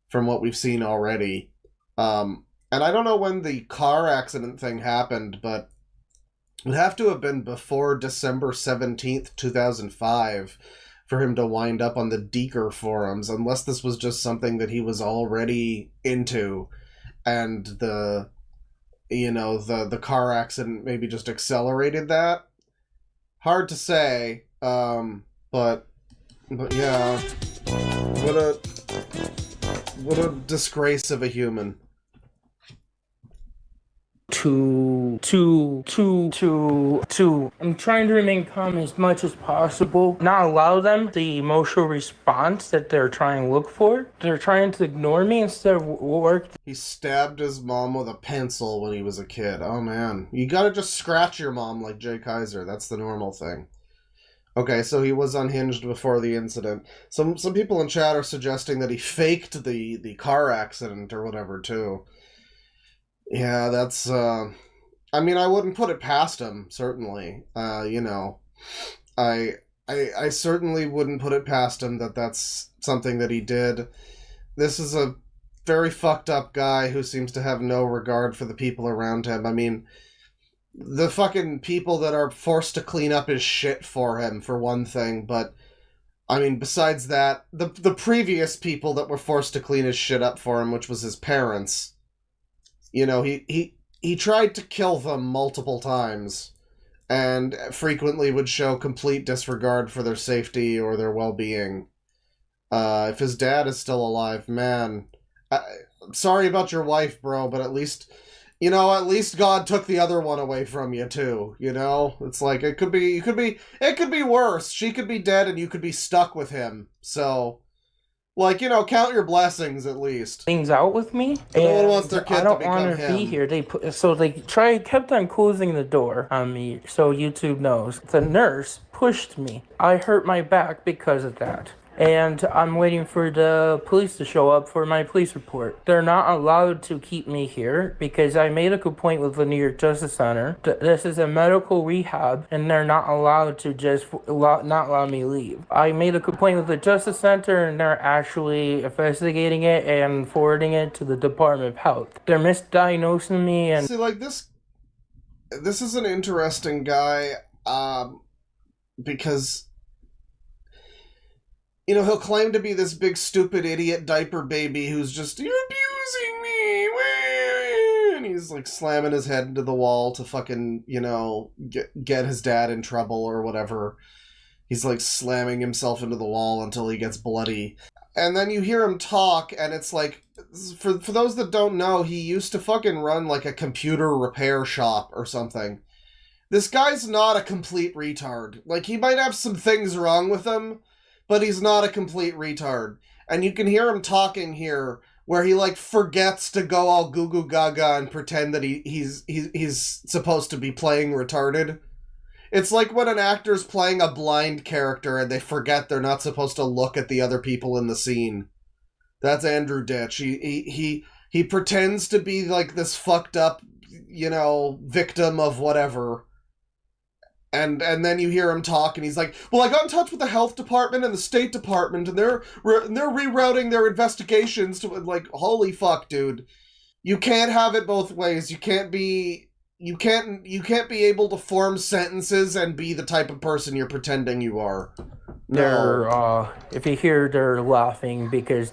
from what we've seen already. And I don't know when the car accident thing happened, but it would have to have been before December 17th, 2005 for him to wind up on the DANGUR forums, unless this was just something that he was already into, and the car accident maybe just accelerated that. Hard to say, but yeah, what a disgrace of a human. I'm trying to remain calm as much as possible. Not allow them the emotional response that they're trying to look for. They're trying to ignore me instead of work. He stabbed his mom with a pencil when he was a kid. Oh man. You gotta just scratch your mom like Jay Kaiser. That's the normal thing. Okay, so he was unhinged before the incident. Some people in chat are suggesting that he faked the car accident or whatever too. Yeah, that's I mean, I wouldn't put it past him, certainly. You know, I certainly wouldn't put it past him that that's something that he did. This is a very fucked up guy who seems to have no regard for the people around him. I mean, the fucking people that are forced to clean up his shit for him, for one thing, but I mean, besides that, the previous people that were forced to clean his shit up for him, which was his parents, you know, he tried to kill them multiple times, and frequently would show complete disregard for their safety or their well-being. If his dad is still alive, man, I'm sorry about your wife, bro, but at least, you know, at least God took the other one away from you, too, you know? It's like, it could be worse. She could be dead and you could be stuck with him. So, like, you know, count your blessings, at least. Things out with me. No one wants their kid I don't to want become to be him. here. They kept on closing the door on me, so YouTube knows. The nurse pushed me. I hurt my back because of that. And I'm waiting for the police to show up for my police report. They're not allowed to keep me here because I made a complaint with the New York Justice Center. This is a medical rehab, and they're not allowed to just not allow me leave. I made a complaint with the Justice Center, and they're actually investigating it and forwarding it to the Department of Health. They're misdiagnosing me, and See, like, this is an interesting guy, because, you know, he'll claim to be this big, stupid, idiot diaper baby who's just, "You're abusing me," and he's, like, slamming his head into the wall to fucking, you know, get his dad in trouble or whatever. He's, like, slamming himself into the wall until he gets bloody. And then you hear him talk, and it's like, for those that don't know, he used to fucking run, like, a computer repair shop or something. This guy's not a complete retard. Like, he might have some things wrong with him, but he's not a complete retard. And you can hear him talking here, where he, like, forgets to go all goo-goo gaga and pretend that he's supposed to be playing retarded. It's like when an actor's playing a blind character and they forget they're not supposed to look at the other people in the scene. That's Andrew Ditch. He pretends to be, like, this fucked up, you know, victim of whatever. And then you hear him talk, and he's like, "Well, I got in touch with the health department and the State Department, and they're rerouting their investigations to," like, holy fuck, dude. You can't have it both ways. You can't be able to form sentences and be the type of person you're pretending you are. No. If you hear they're laughing because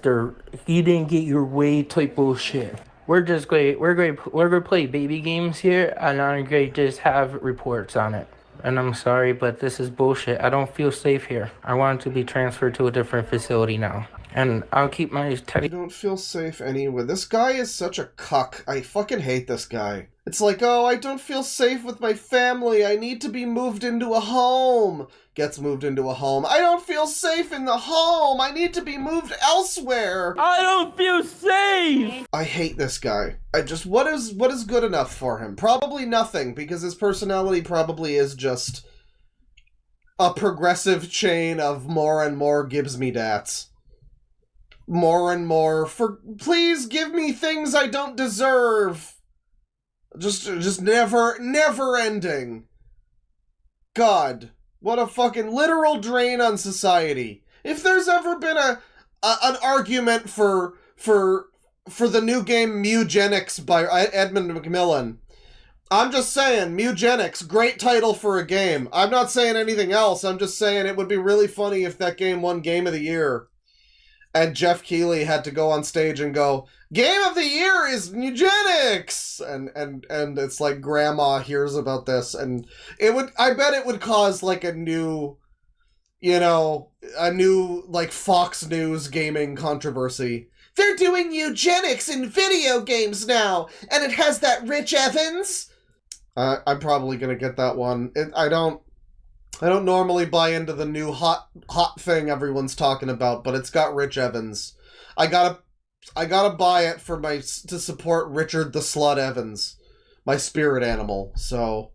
you didn't get your way type bullshit. We're gonna play baby games here, and I'm gonna just have reports on it. And I'm sorry, but this is bullshit. I don't feel safe here. I want to be transferred to a different facility now. And I'll keep my teddy... I don't feel safe anywhere. This guy is such a cuck. I fucking hate this guy. It's like, "Oh, I don't feel safe with my family. I need to be moved into a home." Gets moved into a home. "I don't feel safe in the home. I need to be moved elsewhere." I don't feel safe! I hate this guy. What is good enough for him? Probably nothing, because his personality probably is just a progressive chain of more and more gives me dats. More and more, please give me things I don't deserve. Just never ending. God, what a fucking literal drain on society. If there's ever been an argument for the new game Mugenics by Edmund Macmillan, I'm just saying, Mugenics, great title for a game. I'm not saying anything else. I'm just saying it would be really funny if that game won Game of the Year. And Jeff Keighley had to go on stage and go, "Game of the Year is Mugenics!" And it's like grandma hears about this, and I bet it would cause like a new like Fox News gaming controversy. "They're doing eugenics in video games now, and it has that Rich Evans." I'm probably gonna get that one. I don't normally buy into the new hot thing everyone's talking about, but it's got Rich Evans. I gotta buy it to support Richard the Slut Evans, my spirit animal. So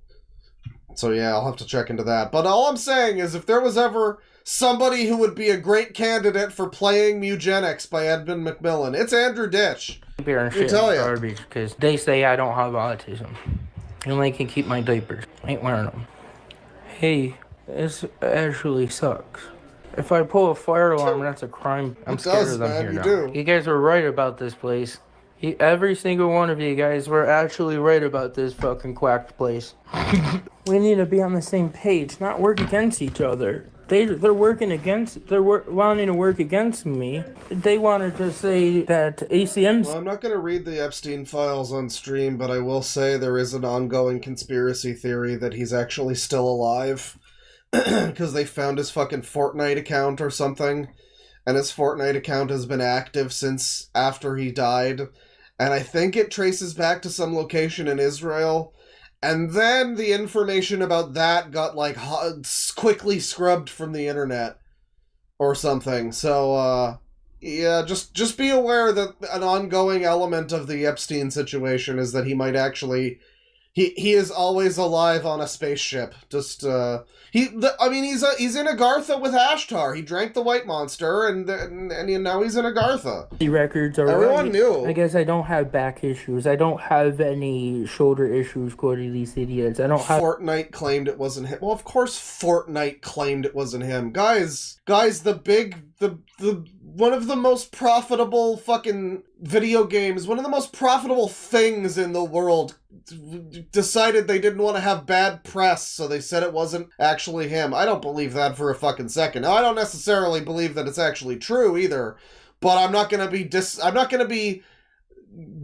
yeah, I'll have to check into that. But all I'm saying is, if there was ever somebody who would be a great candidate for playing Mugenics by Edmund Macmillan, it's Andrew Ditch. Beer and shit garbage, because they say I don't have autism. And I can keep my diapers. I ain't wearing them. Hey, this actually sucks. If I pull a fire alarm, that's a crime. I'm scared of them here now. You guys were right about this place. Every single one of you guys were actually right about this fucking quacked place. We need to be on the same page, not work against each other. They're wanting to work against me. They wanted to say that ACM's... Well, I'm not going to read the Epstein files on stream, but I will say there is an ongoing conspiracy theory that he's actually still alive. Because they found his fucking Fortnite account or something. And his Fortnite account has been active since after he died. And I think it traces back to some location in Israel. And then the information about that got, like, quickly scrubbed from the internet. Or something. So, yeah, just be aware that an ongoing element of the Epstein situation is that he might actually... He is always alive on a spaceship. He's in Agartha with Ashtar. He drank the White Monster, and now he's in Agartha. The records are Everyone right. knew. I guess I don't have back issues. I don't have any shoulder issues, according to these idiots. I don't have... Fortnite claimed it wasn't him. Well, of course Fortnite claimed it wasn't him. Guys, one of the most profitable fucking video games, one of the most profitable things in the world, decided they didn't want to have bad press, so they said it wasn't actually him. I don't believe that for a fucking second. Now, I don't necessarily believe that it's actually true either, but I'm not gonna be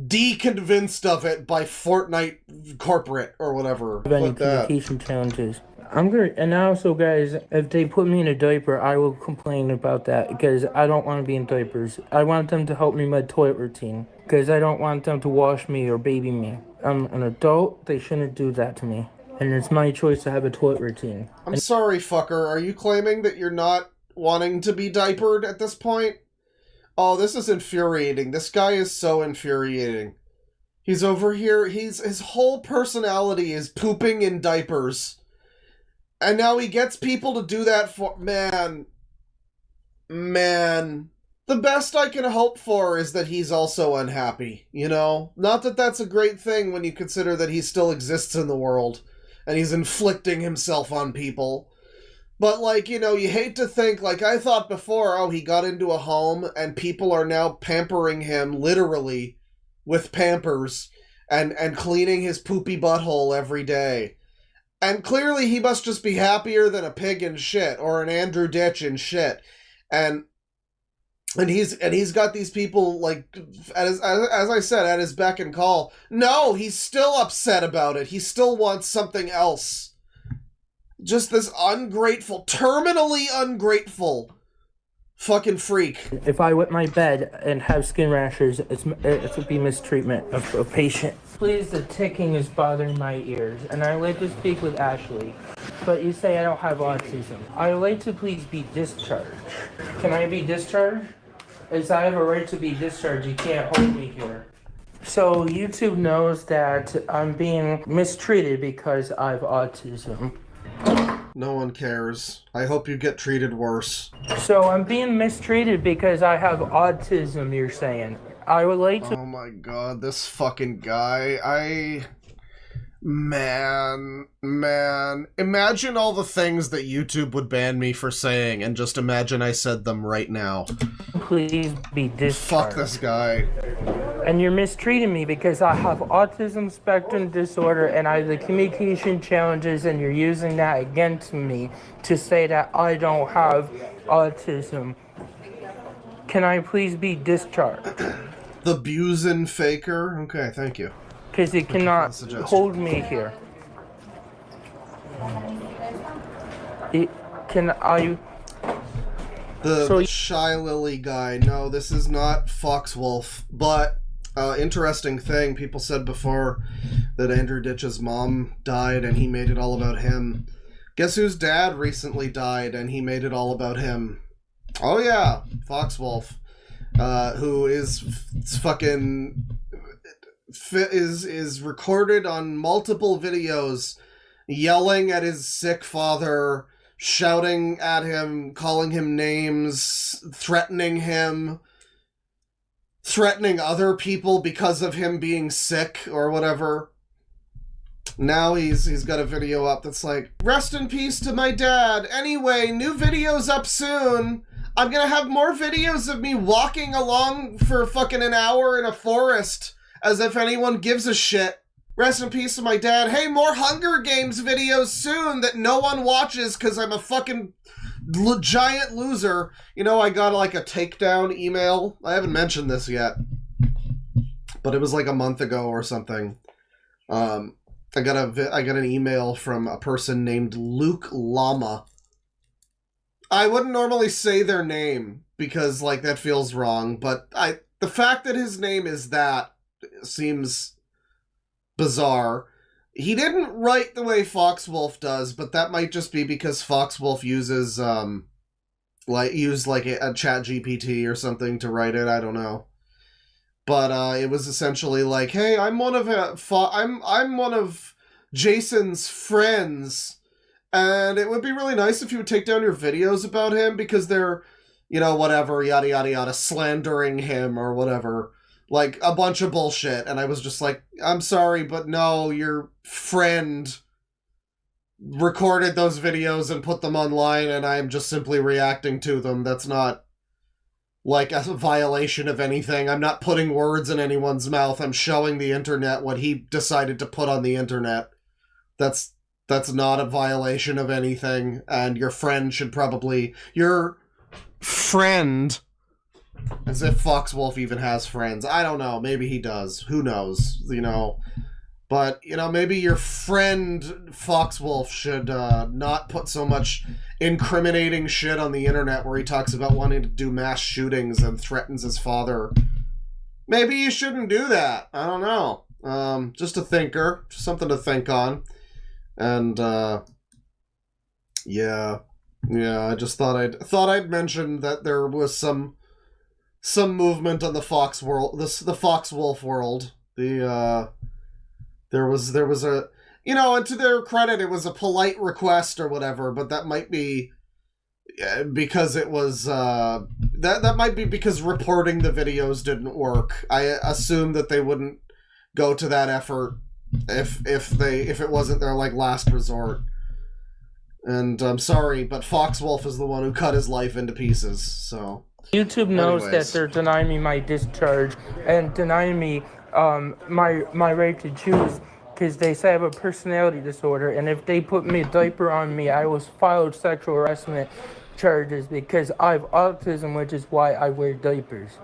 deconvinced of it by Fortnite corporate or whatever. Any communication challenges. And also, guys, if they put me in a diaper, I will complain about that, because I don't want to be in diapers. I want them to help me with my toilet routine, because I don't want them to wash me or baby me. I'm an adult, they shouldn't do that to me. And it's my choice to have a toilet routine. I'm sorry, fucker, are you claiming that you're not wanting to be diapered at this point? Oh, this is infuriating. This guy is so infuriating. He's over here, his whole personality is pooping in diapers. And now he gets people to do that for... Man. The best I can hope for is that he's also unhappy, you know? Not that that's a great thing when you consider that he still exists in the world, and he's inflicting himself on people. But, like, you know, you hate to think, like I thought before, oh, he got into a home, and people are now pampering him, literally, with Pampers, and cleaning his poopy butthole every day. And clearly he must just be happier than a pig in shit, or an Andrew Ditch in shit. And he's got these people, like, as I said, at his beck and call. No, he's still upset about it. He still wants something else. Just this ungrateful, terminally ungrateful fucking freak. If I wet my bed and have skin rashes, it would be mistreatment of a patient. Please, the ticking is bothering my ears, and I'd like to speak with Ashley. But you say I don't have autism. I'd like to please be discharged. Can I be discharged? As I have a right to be discharged, you can't hold me here. So YouTube knows that I'm being mistreated because I have autism. No one cares. I hope you get treated worse. So I'm being mistreated because I have autism, you're saying. I would like to... Oh my god, this fucking guy. Man. Imagine all the things that YouTube would ban me for saying, and just imagine I said them right now. Please be discharged. Fuck this guy. And you're mistreating me because I have autism spectrum disorder and I have the communication challenges, and you're using that against me to say that I don't have autism. Can I please be discharged? The Busen faker? Okay, thank you. Because you cannot hold me here. The Shy Lily guy. No, this is not Foxwolf. But, interesting thing, people said before that Andrew Ditch's mom died and he made it all about him. Guess whose dad recently died and he made it all about him? Oh yeah, Foxwolf. Who is fucking... is recorded on multiple videos yelling at his sick father, shouting at him, calling him names, threatening him, threatening other people because of him being sick or whatever. Now he's got a video up that's like, rest in peace to my dad. Anyway, new videos up soon. I'm gonna have more videos of me walking along for fucking an hour in a forest, as if anyone gives a shit. Rest in peace to my dad. Hey, more Hunger Games videos soon that no one watches because I'm a fucking giant loser. You know, I got like a takedown email. I haven't mentioned this yet, but it was like a month ago or something. I got an email from a person named Luke Llama. I wouldn't normally say their name because like that feels wrong, but the fact that his name is that seems bizarre. He didn't write the way Foxwolf does, but that might just be because Foxwolf uses a chat GPT or something to write it. I don't know. But it was essentially like, hey, I'm one of Jason's friends, and it would be really nice if you would take down your videos about him because they're, you know, whatever, yada yada yada, slandering him or whatever. Like, a bunch of bullshit. And I was just like, I'm sorry, but no, your friend recorded those videos and put them online, and I'm just simply reacting to them. That's not, like, a violation of anything. I'm not putting words in anyone's mouth. I'm showing the internet what he decided to put on the internet. That's not a violation of anything, and your friend should probably... Your friend... As if Foxwolf even has friends. I don't know. Maybe he does. Who knows? You know. But, you know, maybe your friend Foxwolf should not put so much incriminating shit on the internet where he talks about wanting to do mass shootings and threatens his father. Maybe you shouldn't do that. I don't know. Just a thinker. Just something to think on. And, yeah. Yeah, I just thought I'd mention that there was some movement on the Fox world, the Foxwolf world. There was a, you know, and to their credit, it was a polite request or whatever, but that might be because it was, that might be because reporting the videos didn't work. I assume that they wouldn't go to that effort if it wasn't their, like, last resort. And I'm sorry, but Foxwolf is the one who cut his life into pieces, so... YouTube knows that they're denying me my discharge and denying me my right to choose because they say I have a personality disorder, and if they put me a diaper on me, I will file sexual harassment charges because I have autism, which is why I wear diapers.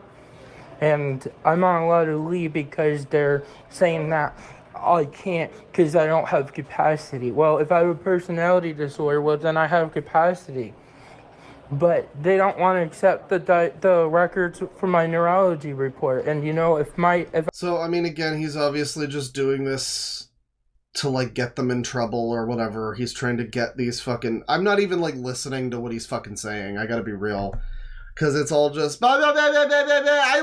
And I'm not allowed to leave because they're saying that I can't because I don't have capacity. Well, if I have a personality disorder, well, then I have capacity. But they don't want to accept the records from my neurology report. And, you know, So, I mean, again, he's obviously just doing this to, like, get them in trouble or whatever. He's trying to get these fucking... I'm not even, like, listening to what he's fucking saying. I gotta be real. Because it's all just... Blah, blah, blah, blah, blah, blah, blah. I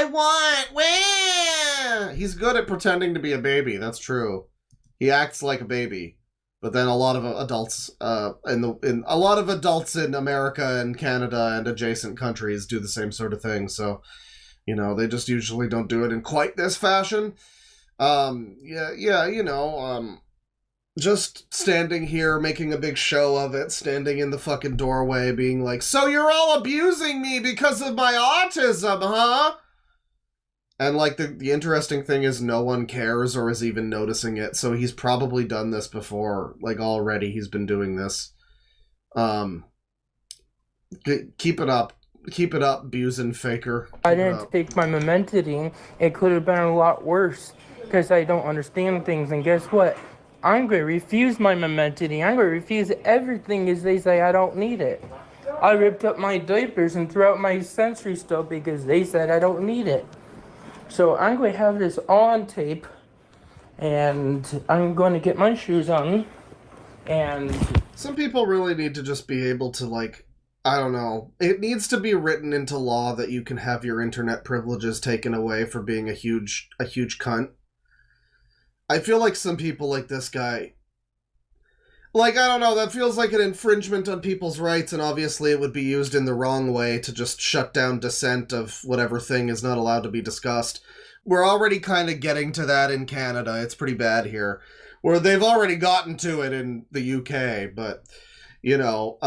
want! Wah! He's good at pretending to be a baby. That's true. He acts like a baby. But then a lot of adults in America and Canada and adjacent countries do the same sort of thing. So, you know, they just usually don't do it in quite this fashion. Just standing here, making a big show of it, standing in the fucking doorway, being like, so you're all abusing me because of my autism, huh? And, like, the interesting thing is no one cares or is even noticing it, so he's probably done this before. Like, already he's been doing this. Keep it up. Keep it up, Busen Faker. I didn't take my Momentidine. It could have been a lot worse, because I don't understand things, and guess what? I'm going to refuse my Momentidine. I'm going to refuse everything as they say I don't need it. I ripped up my diapers and threw out my sensory stuff because they said I don't need it. So I'm going to have this on tape, and I'm going to get my shoes on, and... Some people really need to just be able to, like, I don't know. It needs to be written into law that you can have your internet privileges taken away for being a huge cunt. I feel like some people like this guy... Like, I don't know, that feels like an infringement on people's rights, and obviously it would be used in the wrong way to just shut down dissent of whatever thing is not allowed to be discussed. We're already kind of getting to that in Canada. It's pretty bad here. where they've already gotten to it in the UK, but, you know,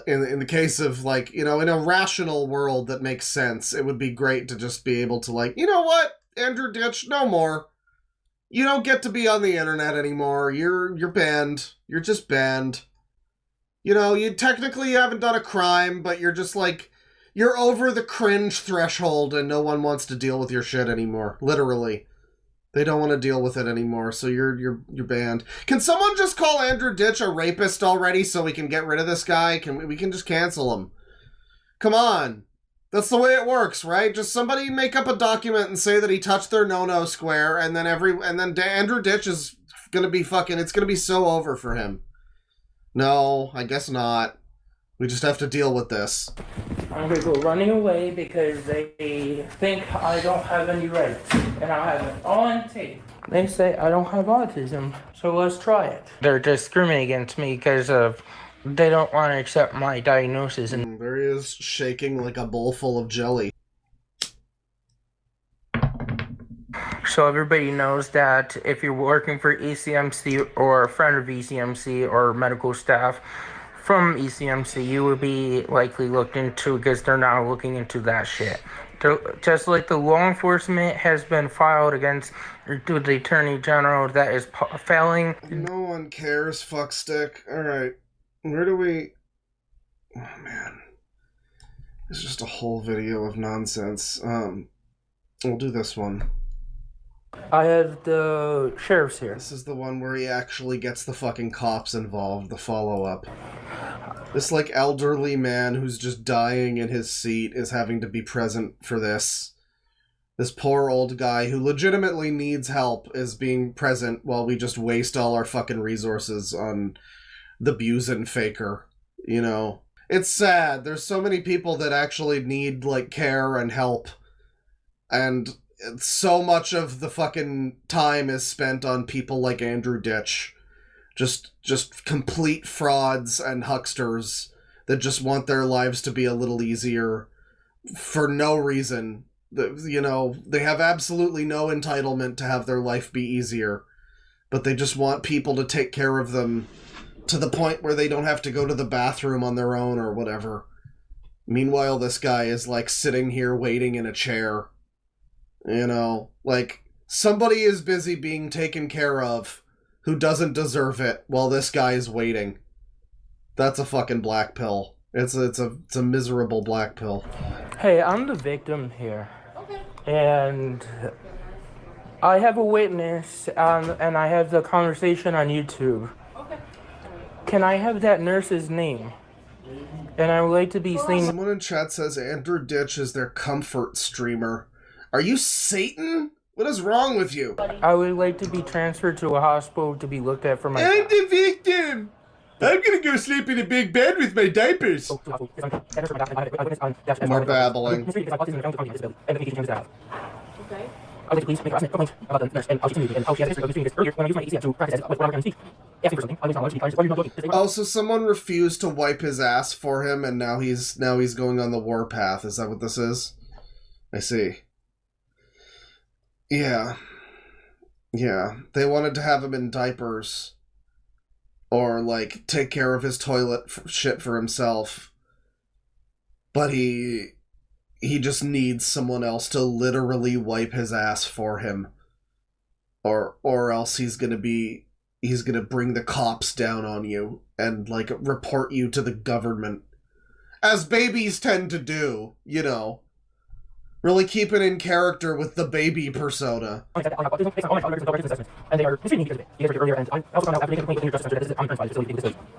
in the case of, like, you know, in a rational world that makes sense, it would be great to just be able to, like, you know what, Andrew Ditch, no more. You don't get to be on the internet anymore. You're banned. You're just banned. You know, you technically haven't done a crime, but you're just, like, you're over the cringe threshold and no one wants to deal with your shit anymore. Literally. They don't want to deal with it anymore, so you're banned. Can someone just call Andrew Ditch a rapist already so we can get rid of this guy? We can just cancel him. Come on. That's the way it works, right? Just somebody make up a document and say that he touched their no-no square, and then Andrew Ditch is gonna be fucking, it's gonna be so over for him. No, I guess not. We just have to deal with this. I'm gonna go running away because they think I don't have any rights, and I have it on tape. They say I don't have autism, so let's try it. They're discriminating against me because of they don't want to accept my diagnosis. And there he is, shaking like a bowl full of jelly. So everybody knows that if you're working for ECMC or a friend of ECMC or medical staff from ECMC, you would be likely looked into because they're not looking into that shit. Just like the law enforcement has been filed against the Attorney General that is failing. No one cares, fuckstick. Alright, where do we... Oh man. It's just a whole video of nonsense. We'll do this one. I have the sheriff's here. This is the one where he actually gets the fucking cops involved, the follow-up. This, like, elderly man who's just dying in his seat is having to be present for this. This poor old guy who legitimately needs help is being present while we just waste all our fucking resources on the Busen faker, you know? It's sad. There's so many people that actually need, like, care and help, and so much of the fucking time is spent on people like Andrew Ditch. Just complete frauds and hucksters that just want their lives to be a little easier for no reason. You know, they have absolutely no entitlement to have their life be easier, but they just want people to take care of them to the point where they don't have to go to the bathroom on their own or whatever. Meanwhile, this guy is, like, sitting here waiting in a chair. You know, like, somebody is busy being taken care of who doesn't deserve it while this guy is waiting. That's a fucking black pill. It's a miserable black pill. Hey, I'm the victim here. Okay. And I have a witness, and I have the conversation on YouTube. Okay. Can I have that nurse's name? And I would like to be seen... Someone in chat says Andrew Ditch is their comfort streamer. Are you Satan? What is wrong with you? I would like to be transferred to a hospital to be looked at for my... I'm the victim! I'm gonna go sleep in a big bed with my diapers! More babbling. Okay. I would like to please make a complaint about the nurse and how she treated me and how she has history of doing this earlier when I used my ECM to practice as whenever I'm speak. Asking for something, I would challenge because why are you not looking? Oh, so someone refused to wipe his ass for him and now he's going on the warpath. Is that what this is? I see. Yeah. Yeah. They wanted to have him in diapers. Or, like, take care of his toilet shit for himself. But he just needs someone else to literally wipe his ass for him. Or else he's gonna bring the cops down on you and, like, report you to the government. As babies tend to do, you know. Really keep it in character with the baby persona.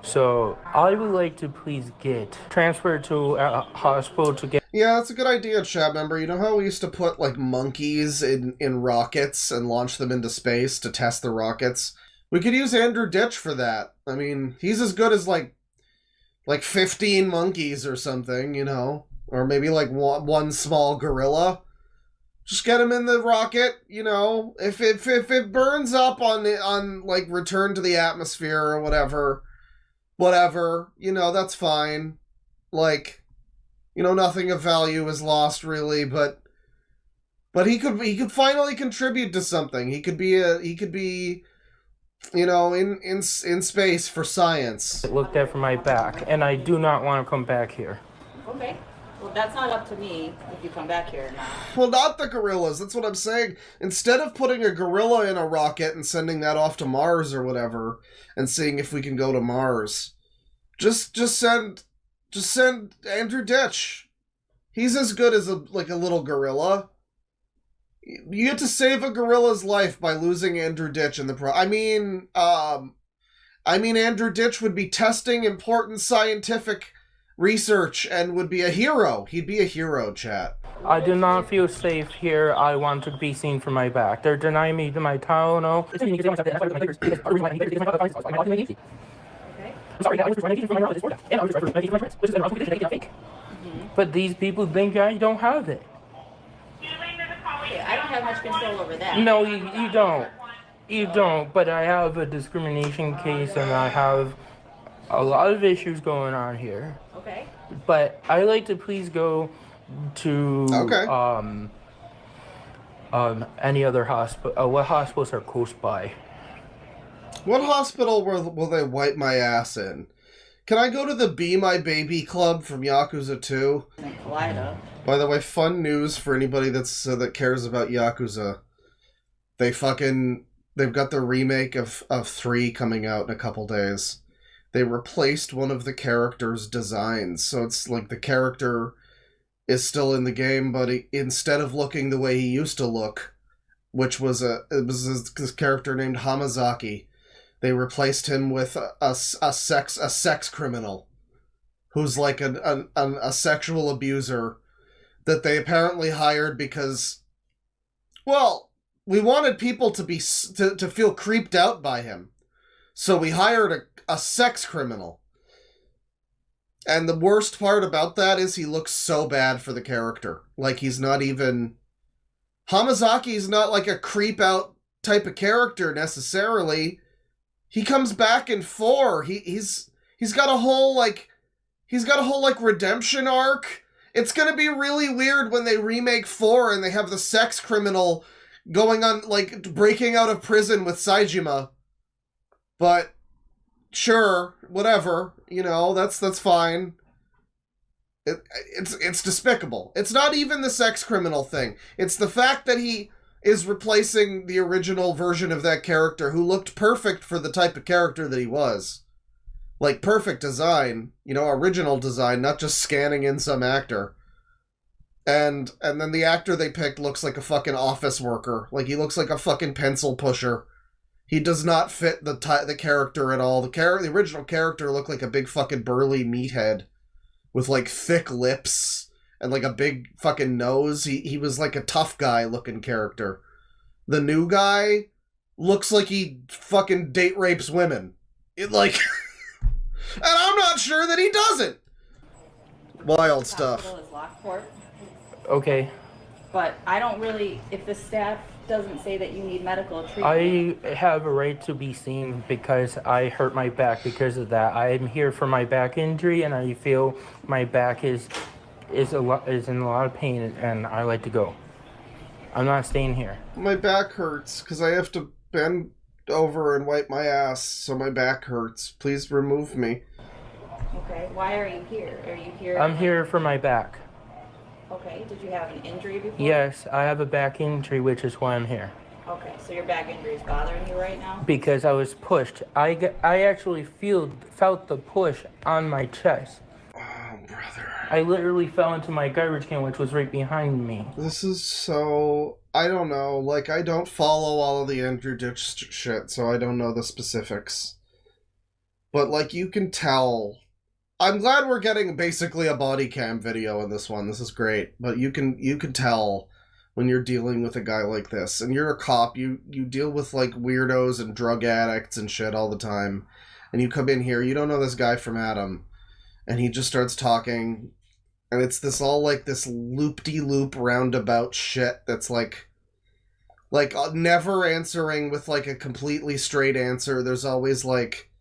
So, I would like to please get transferred to a hospital to get... Yeah, that's a good idea, chat member. You know how we used to put, like, monkeys in rockets and launch them into space to test the rockets? We could use Andrew Ditch for that. I mean, he's as good as, like 15 monkeys or something, you know? Or maybe, like, one small gorilla. Just get him in the rocket, you know. If it burns up on like, return to the atmosphere or whatever, you know, that's fine. Like, you know, nothing of value is lost, really, but he could finally contribute to something. He could be you know, in space for science. Looked at for my back, and I do not want to come back here. Okay. Well, that's not up to me if you come back here or not. Well, not the gorillas. That's what I'm saying. Instead of putting a gorilla in a rocket and sending that off to Mars or whatever, and seeing if we can go to Mars, just send Andrew Ditch. He's as good as a little gorilla. You get to save a gorilla's life by losing Andrew Ditch in the I mean, Andrew Ditch would be testing important scientific research and would be a hero. He'd be a hero, chat. I do not feel safe here. I want to be seen from my back. They're denying me my Tylenol. But these people think I don't have it. I don't have much control over that. No, you don't. You don't. But I have a discrimination case, and I have a lot of issues going on here. Okay. But I like to please go to any other hospital. What hospitals are close by? What hospital will they wipe my ass in? Can I go to the Be My Baby Club from Yakuza 2? By the way, fun news for anybody that cares about Yakuza. They've got the remake of 3 coming out in a couple days. They replaced one of the characters' designs, so it's like the character is still in the game, but instead of looking the way he used to look, which was this character named Hamazaki, they replaced him with a sex criminal who's like a sexual abuser that they apparently hired because, well, we wanted people to feel creeped out by him, so we hired a sex criminal. And the worst part about that is he looks so bad for the character. Like, he's not even... Hamazaki's not like a creep out type of character necessarily. He comes back in 4. He's got a whole redemption arc. It's gonna be really weird when they remake 4 and they have the sex criminal going on, like, breaking out of prison with Saejima. But sure, whatever, you know, that's fine. It's despicable. It's not even the sex criminal thing. It's the fact that he is replacing the original version of that character who looked perfect for the type of character that he was. Like, perfect design, you know, original design, not just scanning in some actor. And then the actor they picked looks like a fucking office worker. Like, he looks like a fucking pencil pusher. He does not fit the character at all. The original character looked like a big fucking burly meathead with, like, thick lips and, like, a big fucking nose. He was like a tough guy looking character. The new guy looks like he fucking date rapes women. And I'm not sure that he doesn't. Wild stuff. Hospital is Lockport. Okay. But I don't really, if the staff doesn't say that you need medical treatment. I have a right to be seen because I hurt my back because of that. I am here for my back injury, and I feel my back is in a lot of pain, and I like to go. I'm not staying here. My back hurts because I have to bend over and wipe my ass, so my back hurts. Please remove me. Okay, why are you here? Are you here? I'm here for my back. Okay, did you have an injury before? Yes, I have a back injury, which is why I'm here. Okay, so your back injury is bothering you right now? Because I was pushed. I actually felt the push on my chest. Oh, brother. I literally fell into my garbage can, which was right behind me. This is so... I don't know. Like, I don't follow all of the Andrew Ditch shit, so I don't know the specifics. But, like, you can tell... I'm glad we're getting basically a body cam video in this one. This is great. But you can tell when you're dealing with a guy like this. And you're a cop. You deal with, like, weirdos and drug addicts and shit all the time. And you come in here. You don't know this guy from Adam. And he just starts talking. And it's this all, like, this loop-de-loop roundabout shit that's, like never answering with, like, a completely straight answer. There's always, like,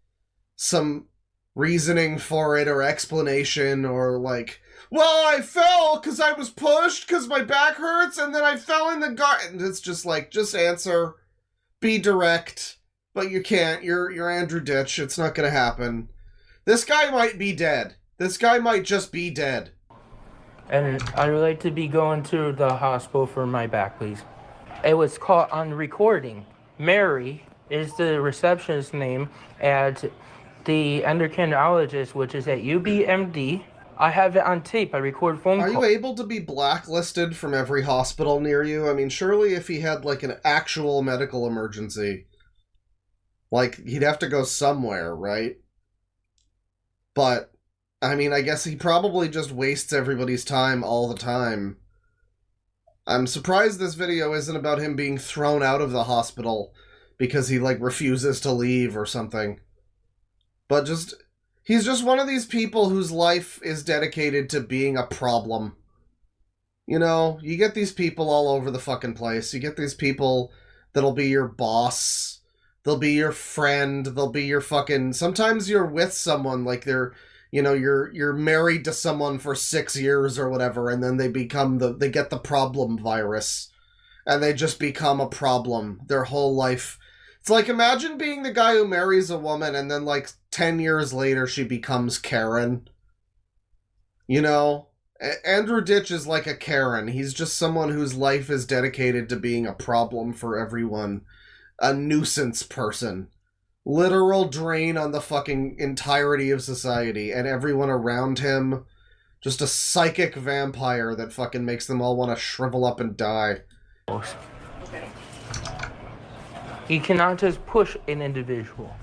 some reasoning for it or explanation or, like, well, I fell because I was pushed because my back hurts and then I fell in the garden. And it's just, like, just answer. Be direct. But you can't. You're Andrew Ditch. It's not gonna happen. This guy might be dead. This guy might just be dead. And I'd like to be going to the hospital for my back, please. It was caught on recording. Mary is the receptionist name at the endocrinologist, which is at UBMD. I have it on tape. I record phone calls. Are you able to be blacklisted from every hospital near you? I mean, surely if he had, like, an actual medical emergency, like, he'd have to go somewhere, right? But, I mean, I guess he probably just wastes everybody's time all the time. I'm surprised this video isn't about him being thrown out of the hospital because he, like, refuses to leave or something. But just... he's just one of these people whose life is dedicated to being a problem. You know, you get these people all over the fucking place. You get these people that'll be your boss. They'll be your friend. They'll be your fucking... sometimes you're with someone, like they're... you know, you're married to someone for 6 years or whatever, and then they become they get the problem virus. And they just become a problem their whole life. It's like, imagine being the guy who marries a woman and then, like, 10 years later she becomes Karen. You know? Andrew Ditch is like a Karen. He's just someone whose life is dedicated to being a problem for everyone. A nuisance person. Literal drain on the fucking entirety of society, and everyone around him. Just a psychic vampire that fucking makes them all want to shrivel up and die. Okay. You cannot just push an individual.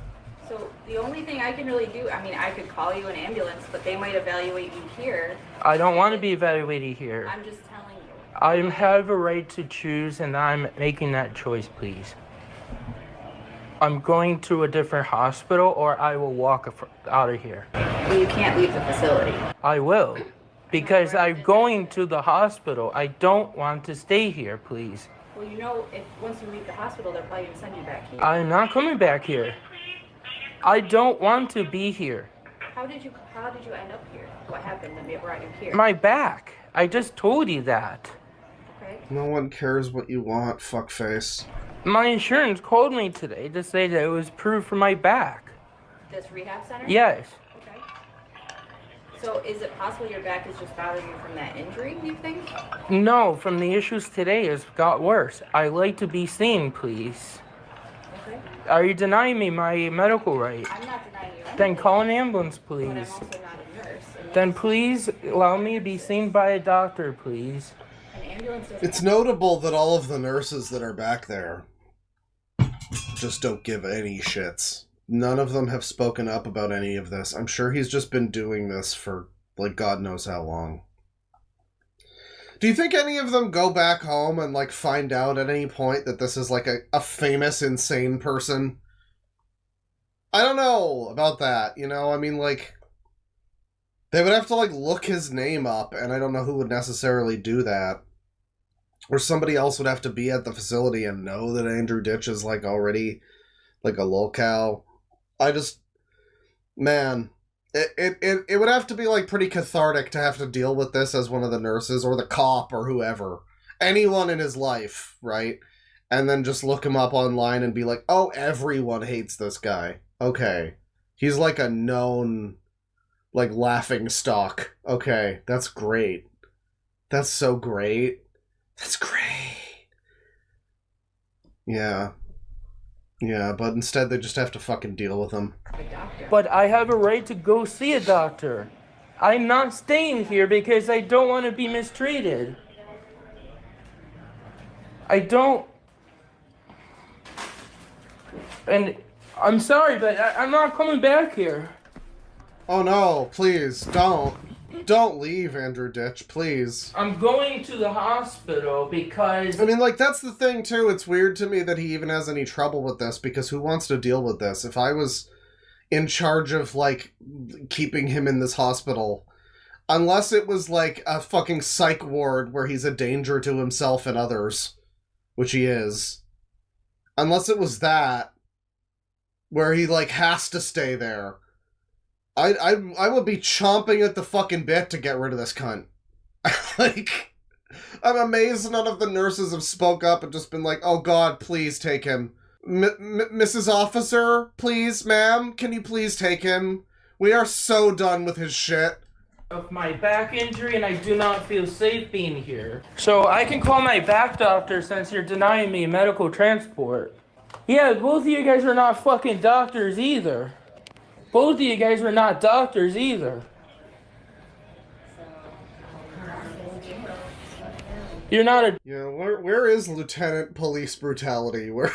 So the only thing I can really do, I mean, I could call you an ambulance, but they might evaluate you here. I don't want to be evaluated here. I'm just telling you. I have a right to choose, and I'm making that choice, please. I'm going to a different hospital, or I will walk out of here. Well, you can't leave the facility. I will. Because I'm going to the hospital. I don't want to stay here, please. Well, you know, if once you leave the hospital, they're probably going to send you back here. I'm not coming back here. I don't want to be here. How did you end up here? What happened that brought you here? My back. I just told you that. Okay. No one cares what you want, fuckface. My insurance called me today to say that it was approved for my back. This rehab center? Yes. Okay. So is it possible your back is just bothering you from that injury, you think? No, from the issues today, it's got worse. I'd like to be seen, please. Okay. Are you denying me my medical right? I'm not denying you anything. Then call an ambulance, please. But I'm also not a nurse. Then please allow me to be seen by a doctor, please. An ambulance doesn't... It's notable that all of the nurses that are back there just don't give any shits. None of them have spoken up about any of this. I'm sure he's just been doing this for, like, God knows how long. Do you think any of them go back home and, like, find out at any point that this is, like, a famous, insane person? I don't know about that, you know? I mean, like, they would have to, like, look his name up, and I don't know who would necessarily do that. Or somebody else would have to be at the facility and know that Andrew Ditch is, like, already, like, a lolcow. I just... man... It would have to be, like, pretty cathartic to have to deal with this as one of the nurses, or the cop, or whoever. Anyone in his life, right? And then just look him up online and be like, oh, everyone hates this guy. Okay. He's like a known, like, laughing stock. Okay, that's great. That's so great. That's great. Yeah. Yeah, but instead they just have to fucking deal with him. But I have a right to go see a doctor. I'm not staying here because I don't want to be mistreated. I don't... And I'm sorry, but I'm not coming back here. Oh no, please, don't. Don't leave, Andrew Ditch, please. I'm going to the hospital because... I mean, like, that's the thing, too. It's weird to me that he even has any trouble with this, because who wants to deal with this? If I was in charge of, like, keeping him in this hospital, unless it was, like, a fucking psych ward where he's a danger to himself and others, which he is. Unless it was that, where he, like, has to stay there. I would be chomping at the fucking bit to get rid of this cunt. Like, I'm amazed none of the nurses have spoke up and just been like, oh god, please take him. Mrs. Officer, please, ma'am, can you please take him? We are so done with his shit. Of my back injury, and I do not feel safe being here. So I can call my back doctor since you're denying me medical transport. Yeah, both of you guys are not fucking doctors either. Both of you guys are not doctors either. You're not a... Yeah, where is Lieutenant Police Brutality? Where...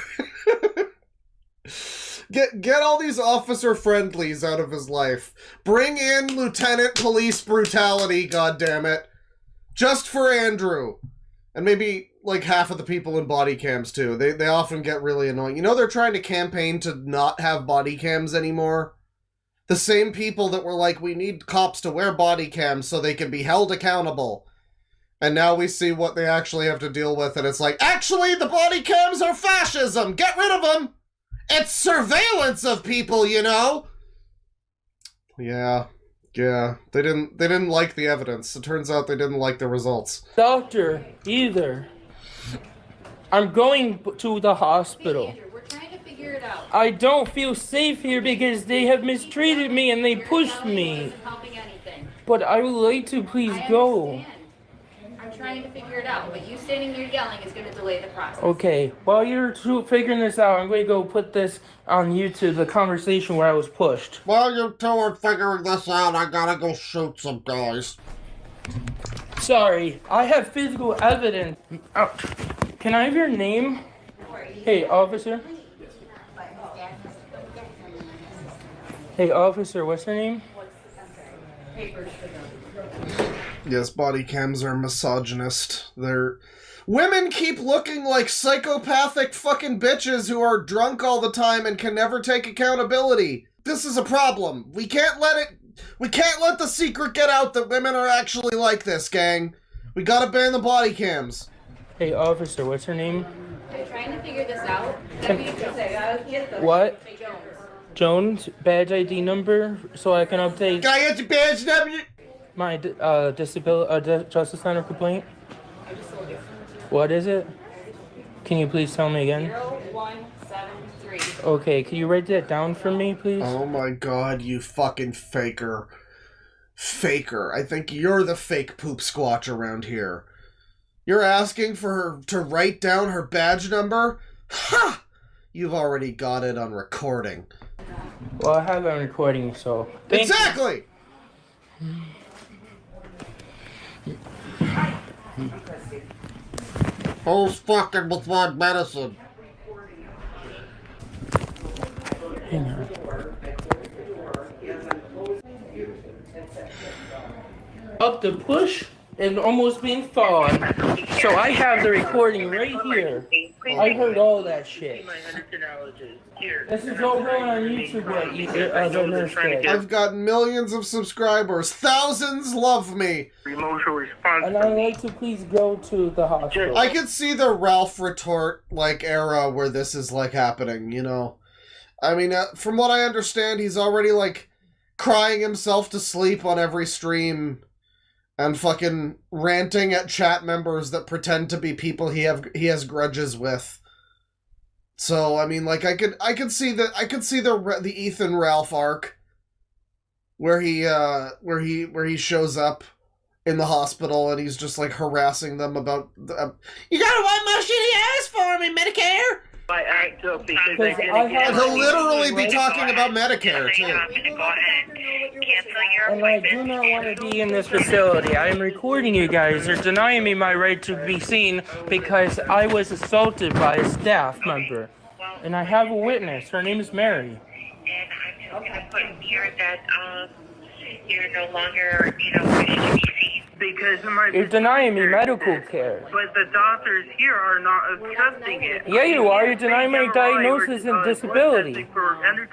Get all these officer friendlies out of his life. Bring in Lieutenant Police Brutality, goddammit. Just for Andrew. And maybe, like, half of the people in body cams, too. They often get really annoying. You know they're trying to campaign to not have body cams anymore? The same people that were like, we need cops to wear body cams so they can be held accountable. And now we see what they actually have to deal with, and it's like, actually, the body cams are fascism! Get rid of them! It's surveillance of people, you know? Yeah. They didn't like the evidence. It turns out they didn't like the results. Doctor, either. I'm going to the hospital. Hey, Andrew, we're trying to figure it out. I don't feel safe here because they have mistreated me and they pushed me. Isn't helping anything. But I would like to please I go. understand. I'm trying to figure it out, but you standing there yelling is going to delay the process. Okay, while you're figuring this out, I'm going to go put this on YouTube, the conversation where I was pushed. While you two are figuring this out, I gotta go shoot some guys. Sorry, I have physical evidence. Can I have your name? Hey, officer. Hey, officer, what's your name? Yes, body cams are misogynist. Women keep looking like psychopathic fucking bitches who are drunk all the time and can never take accountability. This is a problem. We can't let the secret get out that women are actually like this, gang. We gotta ban the body cams. Hey, officer, what's your name? I'm trying to figure this out. What? Jones, badge ID number, so I can update. Can I get your badge number? My Justice Center complaint. What is it? Can you please tell me again? 0173. Okay, can you write that down for me, please? Oh my god, you fucking faker. Faker. I think you're the fake Poopsquatch around here. You're asking for her to write down her badge number? Ha! You've already got it on recording. Well, I have it on recording, so... Exactly! Who's fucking with my medicine? Hang on. Up the push and almost being fallen. So I have the recording right here. I heard all that shit. This is all going on YouTube. I've got millions of subscribers. Thousands love me. And I'd like to please go to the hospital. I can see the Ralph retort, like, era where this is, like, happening, you know? I mean, from what I understand, he's already, like, crying himself to sleep on every stream and fucking ranting at chat members that pretend to be people he has grudges with. So I mean, like, I could see the Ethan Ralph arc where he shows up in the hospital and he's just like harassing them about you gotta wipe my shitty ass for me, Medicare. And he'll literally be talking about Medicare too. And I do not want to be in this facility. I am recording you guys. You're denying me my right to be seen because I was assaulted by a staff member. And I have a witness. Her name is Mary. And I'm going to put here that you're no longer, wishing to be seen. Because you're denying me medical care. But the doctors here are not accepting it. Yeah, you are. You're denying my diagnosis and disability.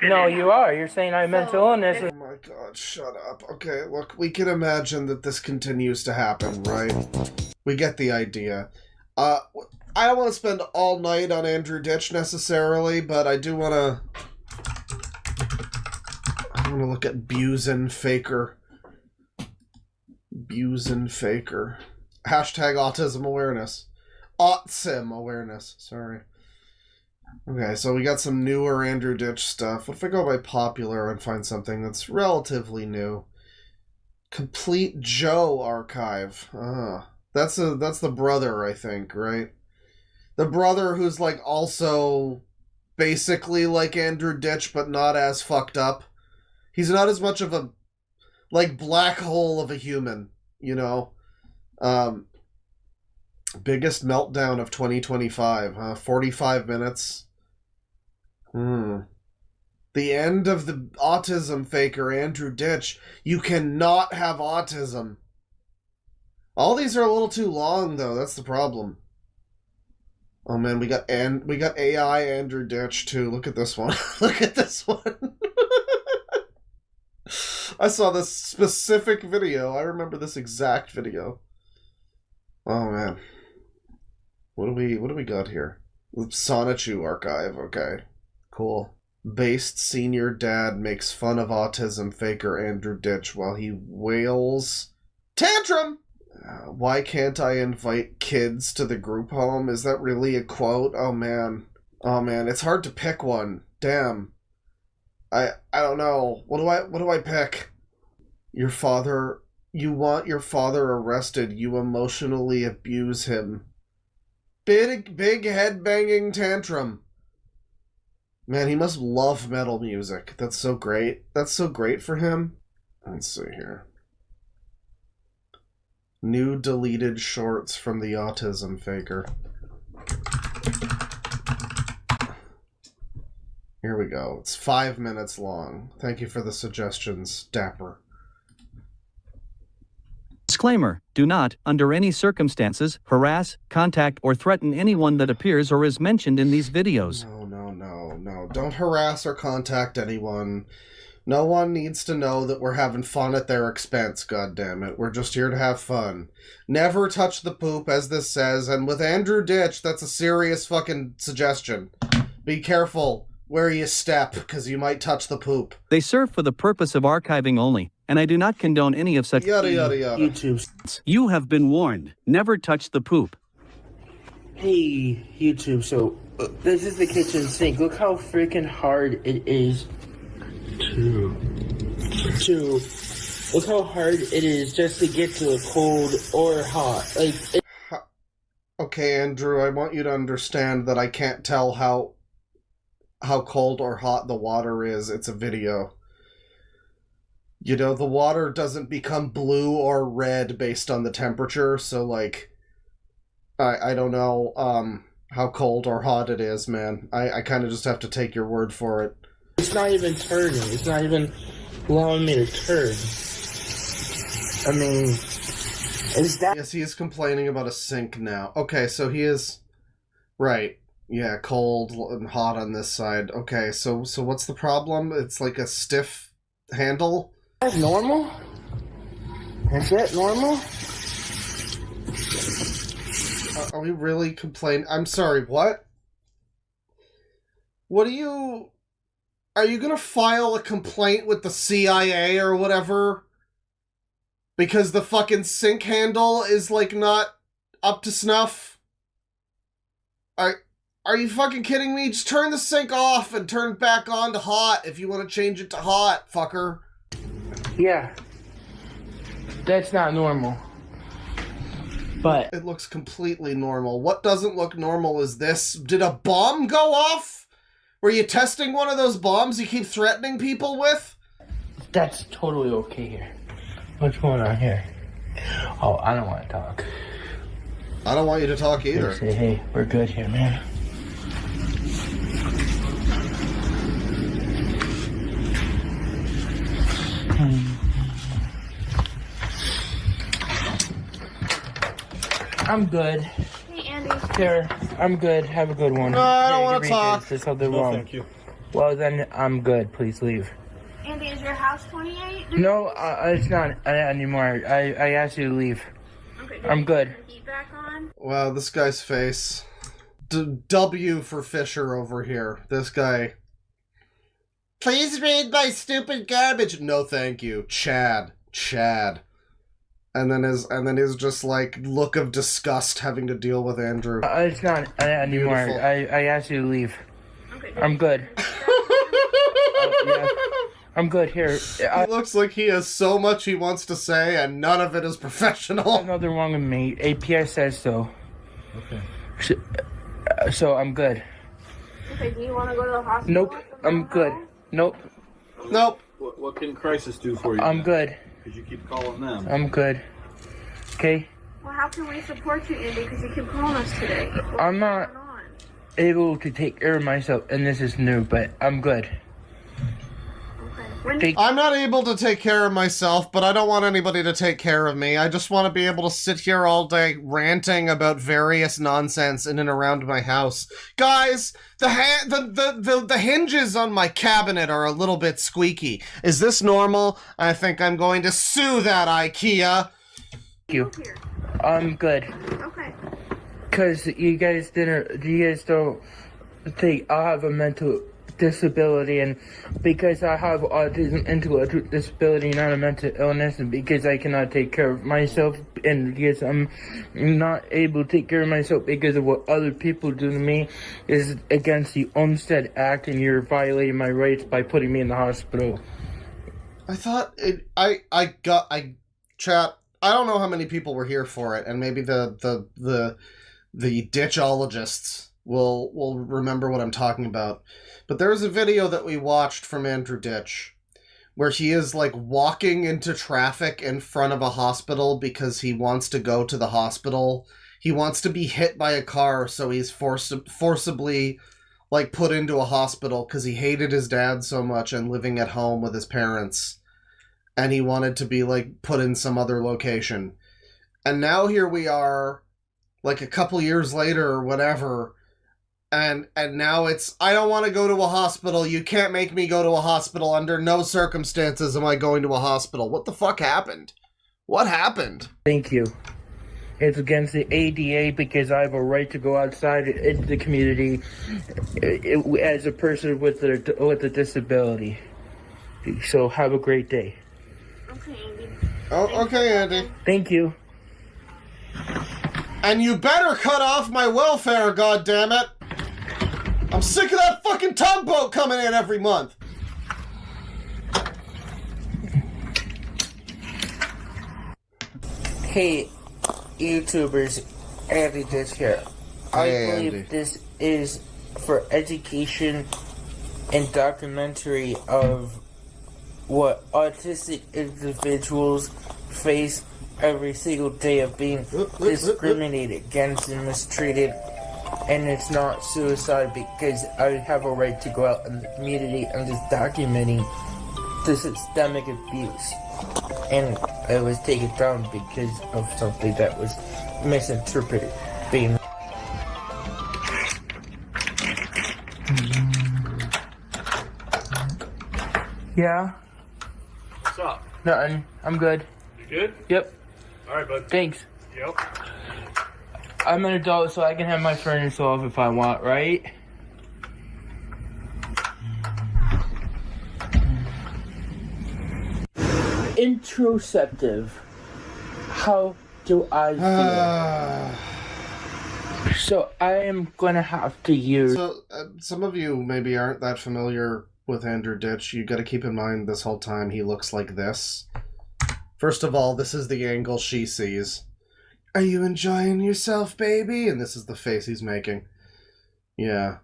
No, you are. You're saying I have mental illness. Oh my god, shut up. Okay, look, we can imagine that this continues to happen, right? We get the idea. I don't want to spend all night on Andrew Ditch necessarily, but I do want to... I want to look at Busen Faker. Busen Faker. Hashtag autism awareness. Autism awareness, sorry. Okay, so we got some newer Andrew Ditch stuff. What if I go by popular and find something that's relatively new? Complete Joe archive. That's the brother, I think, right? The brother who's like also basically like Andrew Ditch, but not as fucked up. He's not as much of a like black hole of a human, you know? Biggest meltdown of 2025, 45 minutes. The end of the autism faker, Andrew Ditch. You cannot have autism. All these are a little too long, though. That's the problem. Oh man, we got AI Andrew Ditch too. Look at this one. Look at this one. I saw this specific video. I remember this exact video. Oh man. What do we got here? Sonichu archive. Okay. Cool. Based senior dad makes fun of autism faker Andrew Ditch while he wails tantrum. Why can't I invite kids to the group home? Is that really a quote? Oh man. Oh man, it's hard to pick one. Damn. I don't know. What do I pick? You want your father arrested. You emotionally abuse him. Big head banging tantrum. Man, he must love metal music. That's so great. That's so great for him. Let's see here. New deleted shorts from the autism faker. Here we go. It's 5 minutes long. Thank you for the suggestions, Dapper. Disclaimer: do not, under any circumstances, harass, contact, or threaten anyone that appears or is mentioned in these videos. No. Don't harass or contact anyone. No one needs to know that we're having fun at their expense, goddammit. We're just here to have fun. Never touch the poop, as this says, and with Andrew Ditch, that's a serious fucking suggestion. Be careful where you step, because you might touch the poop. They serve for the purpose of archiving only, and I do not condone any of such... Yada yada yada. YouTube. You have been warned. Never touch the poop. Hey, YouTube, so this is the kitchen sink. Look how freaking hard it is to look how hard it is just to get to a cold or hot. Like, okay, Andrew, I want you to understand that I can't tell how cold or hot the water is. It's a video. You know, the water doesn't become blue or red based on the temperature, so like I don't know how cold or hot it is, man. I kind of just have to take your word for it. It's not even turning. It's not even allowing me to turn. I mean, is that... Yes, he is complaining about a sink now. Okay, so he is... Right. Yeah, cold and hot on this side. Okay, so what's the problem? It's like a stiff handle? That's normal? Is that normal? Are we really complaining? I'm sorry, what? What are you gonna file a complaint with the CIA or whatever? Because the fucking sink handle is, like, not up to snuff? Are you fucking kidding me? Just turn the sink off and turn it back on to hot if you want to change it to hot, fucker. Yeah. That's not normal. But it looks completely normal. What doesn't look normal is this. Did a bomb go off? Were you testing one of those bombs you keep threatening people with? That's totally okay here. What's going on here? Oh, I don't want to talk. I don't want you to talk either. Say, hey, we're good here, man. I'm good. Hey, Andy. Here, I'm good. Have a good one. No, I don't want to talk. There's something wrong. Thank you. Well, then I'm good. Please leave. Andy, is your house 28? No, it's not anymore. I asked you to leave. Okay, I'm good. Turn the heat back on? Wow, this guy's face. W for Fisher over here. This guy. Please read my stupid garbage. No, thank you. Chad. And then his just like look of disgust having to deal with Andrew. It's not anymore. Beautiful. I asked you to leave. I'm good. Yeah. I'm good here. He looks like he has so much he wants to say, and none of it is professional. There's nothing wrong with me. APS says so. Okay. So I'm good. Okay, do you want to go to the hospital? Nope. I'm good. Nope. Nope. What can Crisis do for you? I'm good. Because you keep calling them. I'm good. Okay? Well, how can we support you, Andy? Because you keep calling us today. I'm not able to take care of myself, and this is new, but I'm good. I'm not able to take care of myself, but I don't want anybody to take care of me. I just want to be able to sit here all day ranting about various nonsense in and around my house. Guys, the hinges on my cabinet are a little bit squeaky. Is this normal? I think I'm going to sue that IKEA. Thank you. I'm good. Okay. Because you guys don't think I have a mental disability, and because I have autism, intellectual disability, not a mental illness, and because I cannot take care of myself, and because I'm not able to take care of myself because of what other people do to me, is against the Olmstead Act, and you're violating my rights by putting me in the hospital. I thought chat. I don't know how many people were here for it, and maybe the ditchologists will remember what I'm talking about. But there was a video that we watched from Andrew Ditch where he is like walking into traffic in front of a hospital because he wants to go to the hospital. He wants to be hit by a car, so he's forcibly like put into a hospital because he hated his dad so much and living at home with his parents. And he wanted to be like put in some other location. And now here we are, like a couple years later or whatever, and now it's, I don't want to go to a hospital. You can't make me go to a hospital. Under no circumstances am I going to a hospital. What the fuck happened? What happened? Thank you. It's against the ADA because I have a right to go outside into the community as a person with a disability. So have a great day. Okay, Andy. Oh, okay, Andy. Thank you. And you better cut off my welfare, goddammit! I'm sick of that fucking tugboat coming in every month! Hey, YouTubers, Andy Ditch here. I believe this is for education and documentary of what autistic individuals face every single day of being discriminated against and mistreated, and it's not suicide because I have a right to go out in the community and just documenting the systemic abuse, and it was taken down because of something that was misinterpreted. Being yeah. What's up? Nothing. I'm good. You good? Yep. Alright, bud. Thanks. Yep. I'm an adult, so I can have my furnace off if I want, right? Introceptive. How do I feel? So I am gonna have to use... So, some of you maybe aren't that familiar with Andrew Ditch. You gotta keep in mind this whole time he looks like this. First of all, this is the angle she sees. Are you enjoying yourself, baby? And this is the face he's making. Yeah.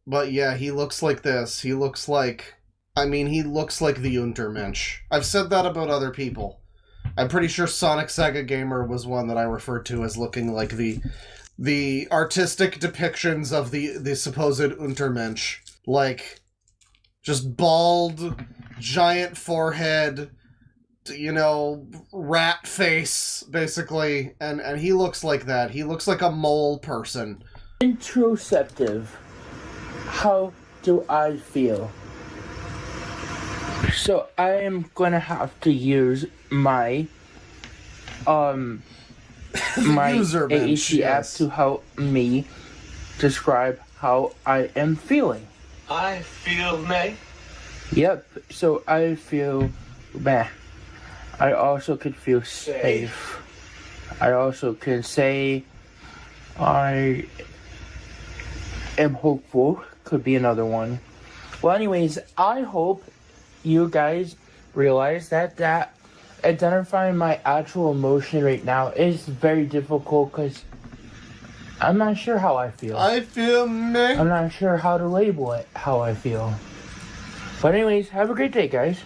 But yeah, he looks like this. He looks like... I mean, he looks like the Untermensch. I've said that about other people. I'm pretty sure Sonic Sega Gamer was one that I referred to as looking like the artistic depictions of the supposed Untermensch. Like, just bald, giant forehead, you know, rat face, basically, and he looks like that. He looks like a mole person. Introceptive. How do I feel? So I am gonna have to use my my AAC app to help me describe how I am feeling. I feel meh. Yep. So I feel meh. I also could feel safe. I also can say I am hopeful could be another one. Well, anyways, I hope you guys realize that identifying my actual emotion right now is very difficult because I'm not sure how I feel. I feel meh. I'm not sure how to label it, how I feel. But anyways, have a great day, guys.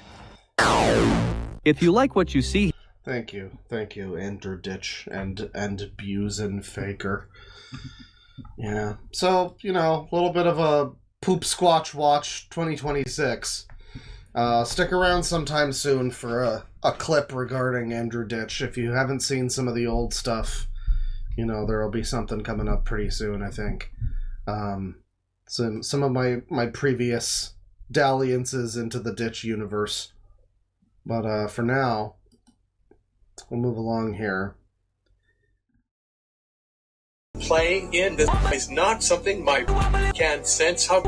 If you like what you see... Thank you, Andrew Ditch and Busen Faker. Yeah, so, you know, a little bit of a Poopsquatch Watch 2026. Stick around sometime soon for a clip regarding Andrew Ditch. If you haven't seen some of the old stuff, you know, there'll be something coming up pretty soon, I think. Some of my previous dalliances into the Ditch universe. But for now, we'll move along here. Playing in this is not something my can sense how